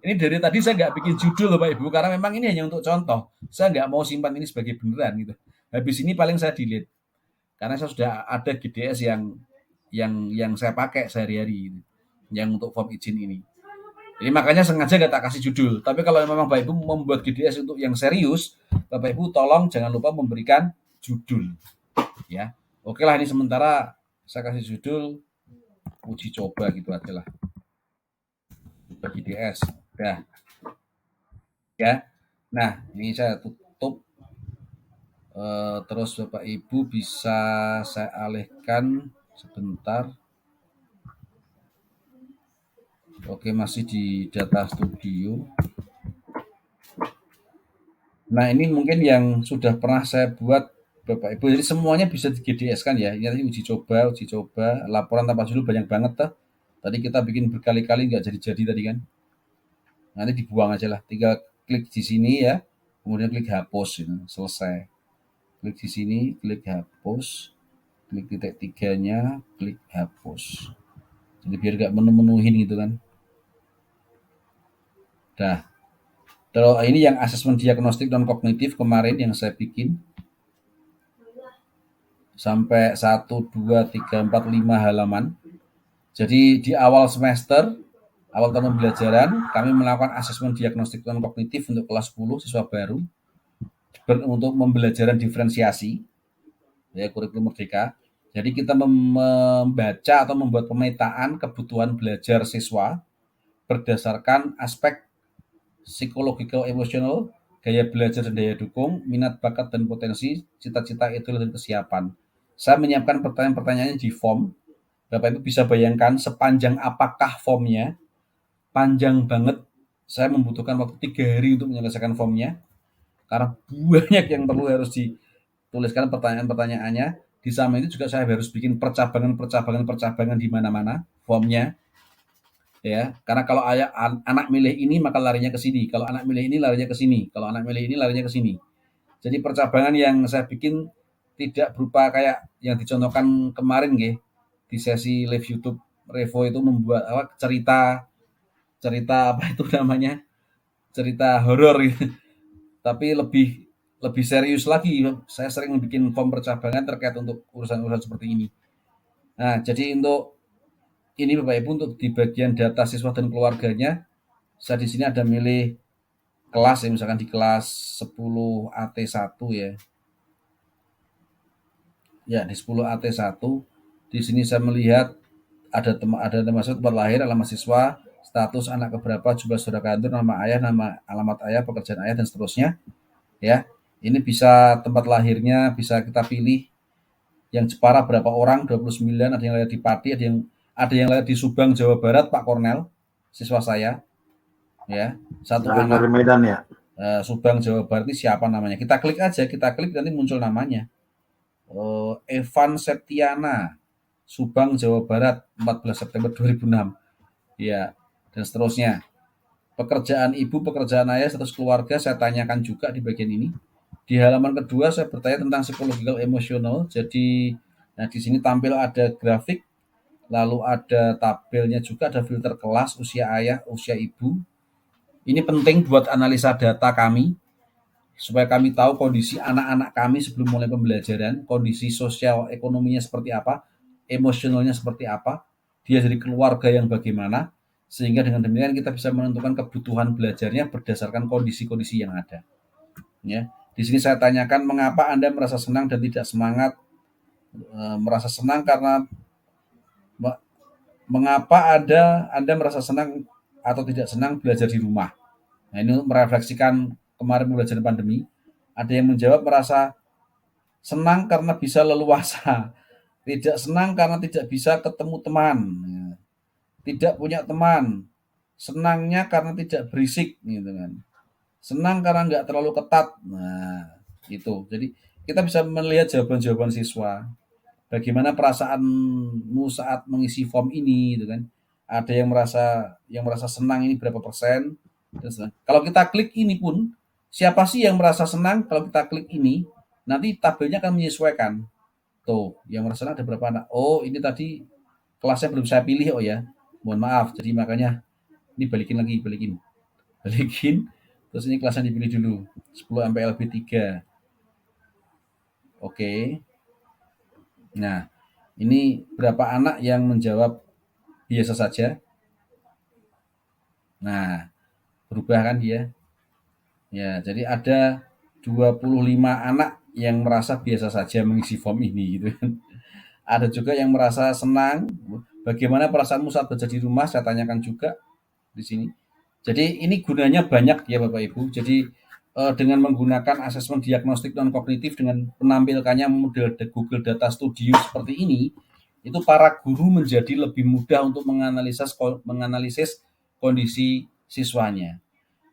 Ini dari tadi saya nggak bikin judul Bapak Ibu, karena memang ini hanya untuk contoh. Saya nggak mau simpan ini sebagai beneran gitu. Habis ini paling saya delete. Karena saya sudah ada GDS yang saya pakai sehari-hari gitu, yang untuk form izin ini. Ini makanya sengaja nggak tak kasih judul. Tapi kalau memang Bapak Ibu membuat GDS untuk yang serius, Bapak Ibu tolong jangan lupa memberikan judul. Ya, oke lah, ini sementara saya kasih judul uji coba gitu aja lah. GDS. Dah. Ya. Nah, ini saya tutup. Terus Bapak Ibu bisa saya alihkan sebentar. Oke, masih di data studio. Nah, ini mungkin yang sudah pernah saya buat Bapak Ibu. Jadi semuanya bisa di GDS kan ya. Ini tadi uji coba, laporan tanpa judul banyak banget tuh. Tadi kita bikin berkali-kali nggak jadi-jadi tadi kan. Nanti dibuang aja lah. Tinggal klik di sini ya. Kemudian klik hapus, ini selesai. Klik di sini, klik hapus. Klik titik tiganya, klik hapus. Jadi biar nggak menu-menuhin gitu kan. Dah. Terus ini yang asesmen diagnostik non kognitif kemarin yang saya bikin. Sampai 1, 2, 3, 4, 5 halaman. Jadi di awal semester, awal tahun pembelajaran, kami melakukan asesmen diagnostik non kognitif untuk kelas 10 siswa baru untuk pembelajaran diferensiasi ya kurikulum merdeka. Jadi kita membaca atau membuat pemetaan kebutuhan belajar siswa berdasarkan aspek psikologikal emosional, gaya belajar dan daya dukung, minat bakat dan potensi, cita-cita ideal dan kesiapan. Saya menyiapkan pertanyaan-pertanyaannya di form. Bapak Ibu bisa bayangkan sepanjang apakah formnya. Panjang banget. Saya membutuhkan waktu 3 hari untuk menyelesaikan formnya. Karena banyak yang perlu harus dituliskan pertanyaan-pertanyaannya. Di samping itu juga saya harus bikin percabangan di mana-mana formnya. Ya, karena kalau anak milih ini maka larinya ke sini. Kalau anak milih ini larinya ke sini. Kalau anak milih ini larinya ke sini. Jadi percabangan yang saya bikin tidak berupa kayak yang dicontohkan kemarin nggih di sesi live YouTube Revo itu membuat cerita apa itu namanya? Cerita horor gitu. Tapi lebih serius lagi. Saya sering bikin form percabangan terkait untuk urusan-urusan seperti ini. Nah, jadi untuk ini Bapak Ibu untuk di bagian data siswa dan keluarganya, saya di sini ada milih kelas ya, misalkan di kelas 10 AT1 ya. Ya, di 10 AT1 di sini saya melihat ada nama tempat lahir, alamat siswa, status anak keberapa, jumlah saudara kantor, nama ayah, nama alamat ayah, pekerjaan ayah dan seterusnya. Ya. Ini bisa tempat lahirnya bisa kita pilih. Yang Jepara berapa orang? 29, ada yang lahir di Pati, ada yang lahir di Subang, Jawa Barat, Pak Kornel, siswa saya. Ya, satu anak
Dari Medan ya.
Subang, Jawa Barat ini siapa namanya? Kita klik aja, nanti muncul namanya. Evan Septiana, Subang, Jawa Barat, 14 September 2006. Ya, dan seterusnya. Pekerjaan ibu, pekerjaan ayah, status keluarga saya tanyakan juga di bagian ini. Di halaman kedua saya bertanya tentang psikologikal emosional. Jadi, nah di sini tampil ada grafik, lalu ada tabelnya juga, ada filter kelas, usia ayah, usia ibu. Ini penting buat analisa data kami, supaya kami tahu kondisi anak-anak kami sebelum mulai pembelajaran, kondisi sosial ekonominya seperti apa, emosionalnya seperti apa, dia dari keluarga yang bagaimana, sehingga dengan demikian kita bisa menentukan kebutuhan belajarnya berdasarkan kondisi-kondisi yang ada. Ya, di sini saya tanyakan mengapa Anda merasa senang dan tidak semangat. Merasa senang karena mengapa Anda merasa senang atau tidak senang belajar di rumah. Nah, ini untuk merefleksikan kemarin pembelajaran pandemi. Ada yang menjawab merasa senang karena bisa leluasa, tidak senang karena tidak bisa ketemu teman, tidak punya teman, senangnya karena tidak berisik, gitu kan. Senang karena nggak terlalu ketat. Nah, itu. Jadi kita bisa melihat jawaban-jawaban siswa. Bagaimana perasaanmu saat mengisi form ini, gitu kan? Ada yang merasa senang ini berapa persen? Kalau kita klik ini pun, siapa sih yang merasa senang? Kalau kita klik ini, nanti tabelnya akan menyesuaikan. Tuh, yang merasa senang ada berapa anak? Oh, ini tadi kelasnya belum saya pilih, oh ya. Mohon maaf. Jadi makanya ini balikin. Terus ini kelasnya dipilih dulu. 10 sampai LB3. Oke. Nah, ini berapa anak yang menjawab biasa saja? Nah, berubah kan dia? Ya, jadi ada 25 anak yang merasa biasa saja mengisi form ini gitu kan. Ada juga yang merasa senang. Bagaimana perasaanmu saat belajar di rumah? Saya tanyakan juga di sini. Jadi ini gunanya banyak ya Bapak Ibu. Jadi dengan menggunakan asesmen diagnostik non kognitif dengan menampilkannya model Google Data Studio seperti ini, itu para guru menjadi lebih mudah untuk menganalisis kondisi siswanya.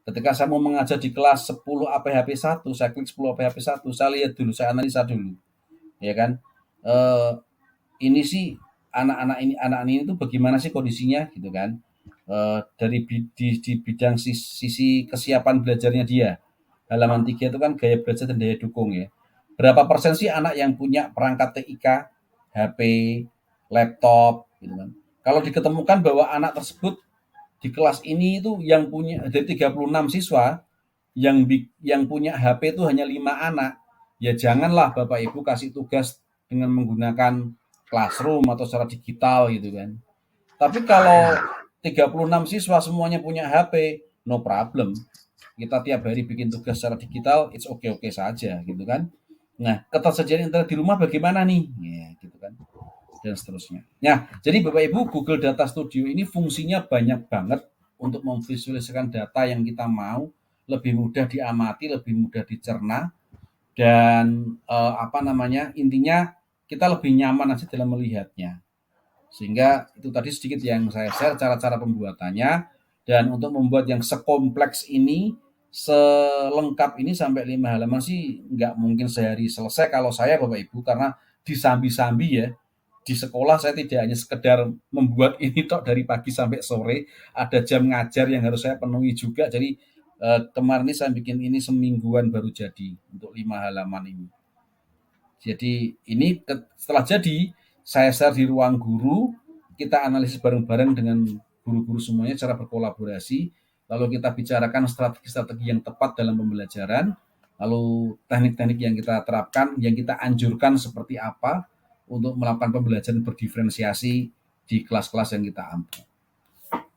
Ketika saya mau mengajar di kelas 10 APHP 1, saya klik 10 APHP 1, saya lihat dulu, saya analisa dulu. Ya kan? Ini sih anak-anak ini tuh bagaimana sih kondisinya gitu kan? Dari di bidang sisi kesiapan belajarnya dia. Halaman 3 itu kan gaya belajar dan daya dukung ya. Berapa persen sih anak yang punya perangkat TIK, HP, laptop gitu kan. Kalau diketemukan bahwa anak tersebut di kelas ini itu yang punya dari 36 siswa yang punya HP itu hanya 5 anak, ya janganlah Bapak Ibu kasih tugas dengan menggunakan classroom atau secara digital gitu kan. Tapi kalau 36 siswa semuanya punya HP, no problem. Kita tiap hari bikin tugas secara digital, it's okay saja gitu kan. Nah, ketersediaan internet di rumah bagaimana nih? Ya, gitu kan. Dan seterusnya. Nah, jadi Bapak Ibu, Google Data Studio ini fungsinya banyak banget untuk memvisualisasikan data yang kita mau lebih mudah diamati, lebih mudah dicerna, dan intinya kita lebih nyaman aja dalam melihatnya. Sehingga itu tadi sedikit yang saya share cara-cara pembuatannya, dan untuk membuat yang sekompleks ini, selengkap ini sampai 5 halaman sih nggak mungkin sehari selesai kalau saya Bapak Ibu, karena disambi-sambi ya. Di sekolah saya tidak hanya sekedar membuat ini tok dari pagi sampai sore, ada jam ngajar yang harus saya penuhi juga. Jadi kemarin ini saya bikin ini semingguan baru jadi untuk 5 halaman ini. Jadi ini setelah jadi, saya share di ruang guru, kita analisis bareng-bareng dengan guru-guru semuanya secara berkolaborasi, lalu kita bicarakan strategi-strategi yang tepat dalam pembelajaran, lalu teknik-teknik yang kita terapkan, yang kita anjurkan seperti apa untuk melakukan pembelajaran berdiferensiasi di kelas-kelas yang kita ampu.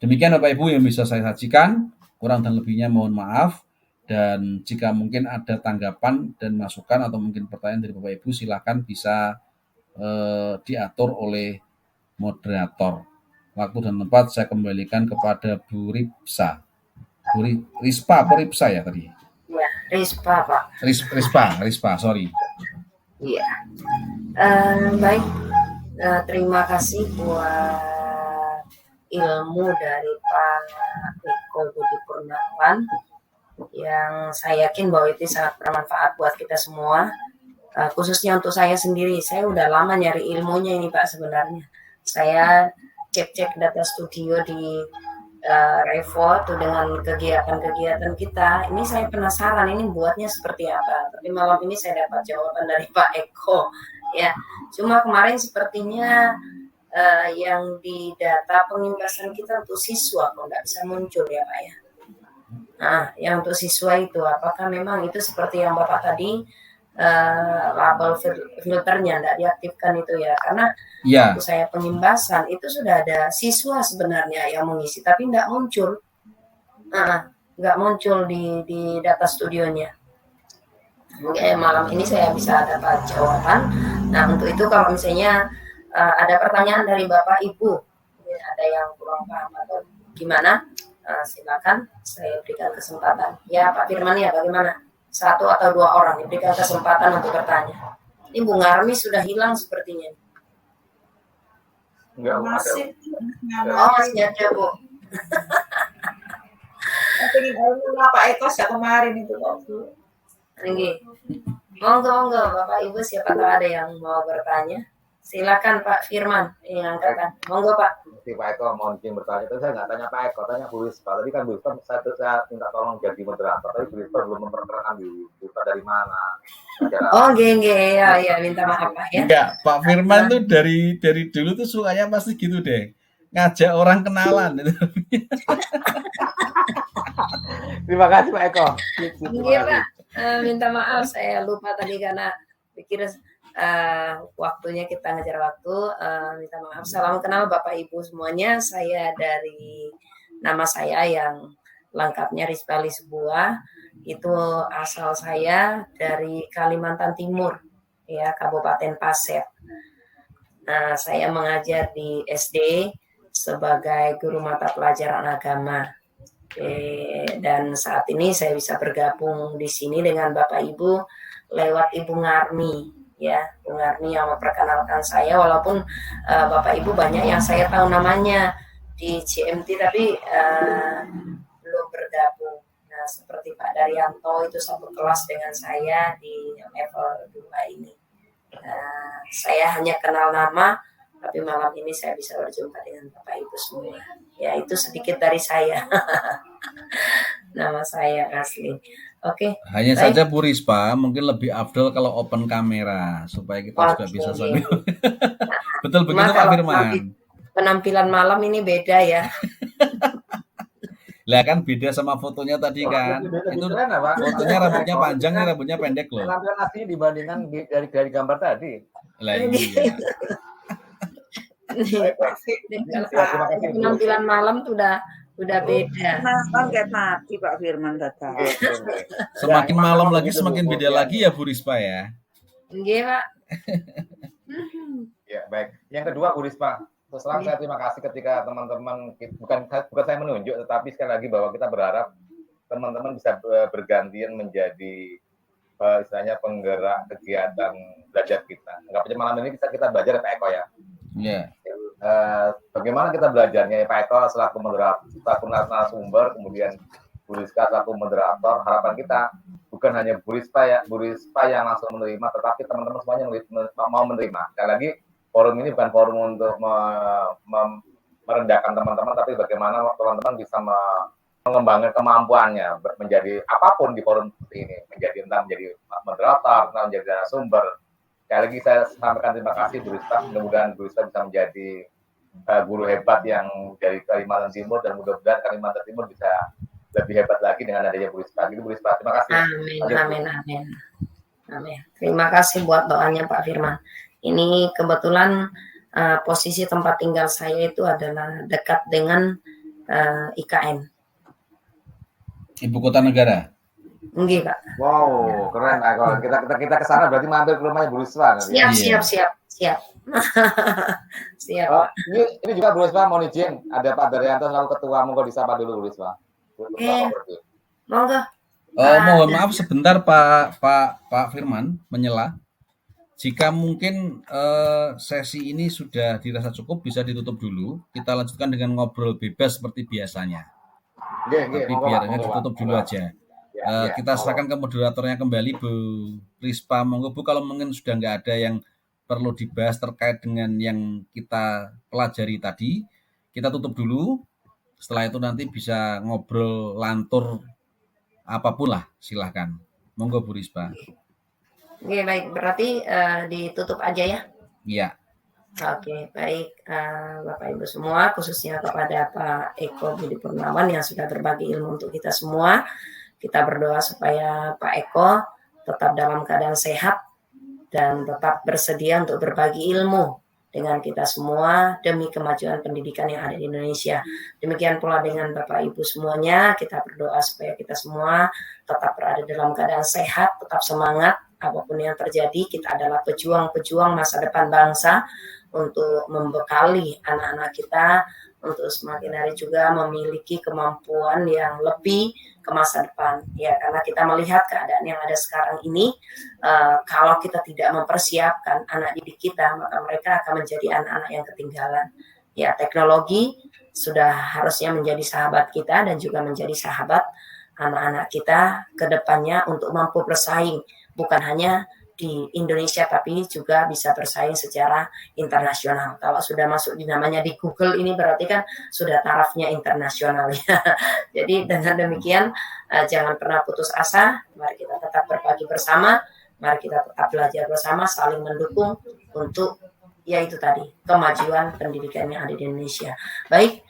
Demikian Bapak Ibu yang bisa saya sajikan, kurang dan lebihnya mohon maaf, dan jika mungkin ada tanggapan dan masukan atau mungkin pertanyaan dari Bapak Ibu, silakan bisa diatur oleh moderator. Waktu dan tempat saya kembalikan kepada Bu Ripsa. Bu Rispa apa Ripsa ya tadi?
Ya, Rispa Pak.
Rispa, sorry.
Iya. Baik, terima kasih buat ilmu dari Pak Eko Budi Purnawan yang saya yakin bahwa itu sangat bermanfaat buat kita semua, khususnya untuk saya sendiri. Saya udah lama nyari ilmunya ini Pak sebenarnya. Saya cek data studio di Revo tuh dengan kegiatan-kegiatan kita. Ini saya penasaran ini buatnya seperti apa. Tapi malam ini saya dapat jawaban dari Pak Eko. Ya, cuma kemarin sepertinya yang di data pengimbasan kita untuk siswa kok nggak bisa muncul ya Pak ya. Nah, yang untuk siswa itu apakah memang itu seperti yang Bapak tadi label filternya tidak diaktifkan itu ya, karena waktu saya pengimbasan itu sudah ada siswa sebenarnya yang mengisi tapi tidak muncul, nggak muncul di data studionya. Mungkin malam ini saya bisa dapat jawaban. Nah untuk itu kalau misalnya ada pertanyaan dari Bapak Ibu, ada yang kurang paham atau gimana, silakan saya berikan kesempatan. Ya Pak Firman ya, bagaimana? 1 atau 2 orang diberikan kesempatan untuk bertanya. Ini Bu Ngarmi sudah hilang sepertinya.
Enggak,
Masih.
Oh masih ada Bu.
Pengen Pak Eko ya kemarin itu Bu.
Tinggi. Monggo Bapak Ibu, siapa tahu ada yang mau bertanya. Silakan Pak Firman yang angkatan. Monggo Pak.
Si Pak Eko mau izin bertanya, tapi saya nggak tanya Pak Eko, tanya Bu Rispa. Tadi kan Bu Rispa saya minta tolong jadi moderator, tapi Bu Rispa belum memperkenalkan Bu Rispa dari mana.
Oh geng ya minta maaf Pak ya.
Enggak, Pak Firman tuh dari dulu tuh sukanya pasti gitu deh, ngajak orang kenalan.
Terima kasih Pak Eko.
Iya Pak, minta maaf saya lupa tadi karena pikir waktunya kita ngejar waktu. Minta maaf. Salam kenal Bapak Ibu semuanya. Saya dari nama saya yang lengkapnya Rispa Lisbua. Itu asal saya dari Kalimantan Timur, ya, Kabupaten Pasir. Nah, saya mengajar di SD sebagai guru mata pelajaran agama. Dan saat ini saya bisa bergabung di sini dengan Bapak Ibu lewat Ibu Ngarni, ya, Bu Ngarni yang memperkenalkan saya, walaupun Bapak Ibu banyak yang saya tahu namanya di CMT tapi belum bergabung. Nah, seperti Pak Daryanto itu satu kelas dengan saya di level 2 ini. Saya hanya kenal nama, tapi malam ini saya bisa berjumpa dengan Bapak Ibu semua. Ya, itu sedikit dari saya. Nama saya asli. Oke.
Hanya
baik.
saja Bu Rispa mungkin lebih afdol kalau open kamera supaya kita juga bisa sambil. Betul begitu Pak Firman.
Penampilan malam ini beda ya.
Lah kan beda sama fotonya tadi kan. Itu fotonya rambutnya panjang, ini rambutnya pendek loh.
Penampilan aslinya dibandingkan dari gambar tadi.
Lah iya.
Penampilan malam tuh udah beda.
Kenapa nggak mati Pak Firman datang?
Semakin malam lagi semakin beda lagi ya Bu Rispa ya.
Nggih, Pak.
Ya, baik. Yang kedua Bu Rispa, terus terang saya terima kasih ketika teman-teman, bukan saya menunjuk, tetapi sekali lagi bahwa kita berharap teman-teman bisa bergantian menjadi istilahnya penggerak kegiatan belajar kita. Enggak cuma malam ini kita belajar Pak Eko ya.
Iya.
Bagaimana kita belajarnya Pak Eko selaku moderator, selaku narasumber, kemudian Bu Rizka selaku moderator. Harapan kita bukan hanya Bu Rispa yang langsung menerima, tetapi teman-teman semuanya mau menerima. Sekali lagi, forum ini bukan forum untuk merendahkan teman-teman, tapi bagaimana teman-teman bisa mengembangkan kemampuannya menjadi apapun di forum seperti ini, entah menjadi moderator, entah menjadi narasumber. Sekali lagi saya sampaikan terima kasih Bu Rispa, mudah-mudahan Bu Rispa bisa menjadi guru hebat yang dari Kalimantan Timur, dan mudah-mudahan Kalimantan Timur bisa lebih hebat lagi dengan adanya Bu Rispa. Gitu Bu Rispa, terima kasih.
Amin. Terima kasih buat doanya Pak Firman. Ini kebetulan posisi tempat tinggal saya itu adalah dekat dengan IKN.
Ibu kota negara.
Enggak, Pak.
Wow, keren. Nah, kalau kita ke sana berarti mampir ke rumahnya Bu Rispa.
Siap. Siap.
Oh, ini juga Bu Rispa mohon izin, ada Pak Daryanto selaku ketua, monggo disapa dulu Bu Rispa.
Monggo.
Mohon maaf sebentar Pak Firman menyela. Jika mungkin sesi ini sudah dirasa cukup, bisa ditutup dulu. Kita lanjutkan dengan ngobrol bebas seperti biasanya. Tapi biarnya ditutup dulu aja. Kita serahkan ke moderatornya kembali Bu Rispa. Monggo Bu, kalau mungkin sudah nggak ada yang perlu dibahas terkait dengan yang kita pelajari tadi, kita tutup dulu. Setelah itu nanti bisa ngobrol lantur apapun lah, silahkan. Monggo Bu Rispa.
Oke, baik. Berarti ditutup aja ya?
Iya.
Oke, baik. Bapak Ibu semua, khususnya kepada Pak Eko Budi Purnawan yang sudah berbagi ilmu untuk kita semua. Kita berdoa supaya Pak Eko tetap dalam keadaan sehat dan tetap bersedia untuk berbagi ilmu dengan kita semua demi kemajuan pendidikan yang ada di Indonesia. Demikian pula dengan Bapak Ibu semuanya, kita berdoa supaya kita semua tetap berada dalam keadaan sehat, tetap semangat, apapun yang terjadi. Kita adalah pejuang-pejuang masa depan bangsa untuk membekali anak-anak kita untuk semakin hari juga memiliki kemampuan yang lebih ke masa depan. Ya, karena kita melihat keadaan yang ada sekarang ini, kalau kita tidak mempersiapkan anak didik kita, maka mereka akan menjadi anak-anak yang ketinggalan. Ya, teknologi sudah harusnya menjadi sahabat kita dan juga menjadi sahabat anak-anak kita ke depannya untuk mampu bersaing, bukan hanya di Indonesia tapi juga bisa bersaing secara internasional. Kalau sudah masuk di namanya di Google ini berarti kan sudah tarafnya internasional ya. Jadi dengan demikian jangan pernah putus asa, mari kita tetap berbagi bersama, mari kita tetap belajar bersama, saling mendukung untuk yaitu tadi kemajuan pendidikan yang ada di Indonesia. Baik,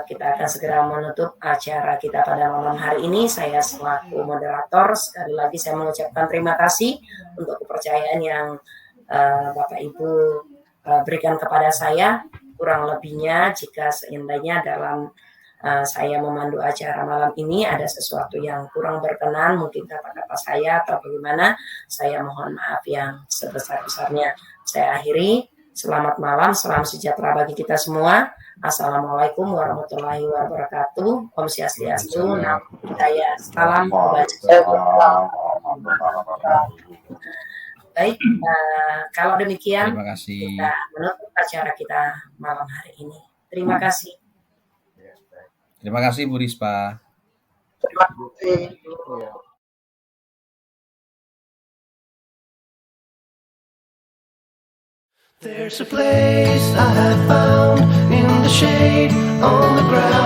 kita akan segera menutup acara kita pada malam hari ini. Saya selaku moderator sekali lagi saya mengucapkan terima kasih untuk kepercayaan yang Bapak Ibu berikan kepada saya. Kurang lebihnya jika seandainya dalam saya memandu acara malam ini ada sesuatu yang kurang berkenan, mungkin kata-kata saya atau bagaimana, saya mohon maaf yang sebesar-besarnya. Saya akhiri, selamat malam, salam sejahtera bagi kita semua. Assalamualaikum warahmatullahi wabarakatuh. Om Swastiastu, Namo Buddhaya, salam kebajikan. Baik, kalau demikian
Terima kasih.
kita menutup acara kita malam hari ini. Terima kasih.
Terima kasih Bu Rispa.
There's a place I have found in the shade on the ground.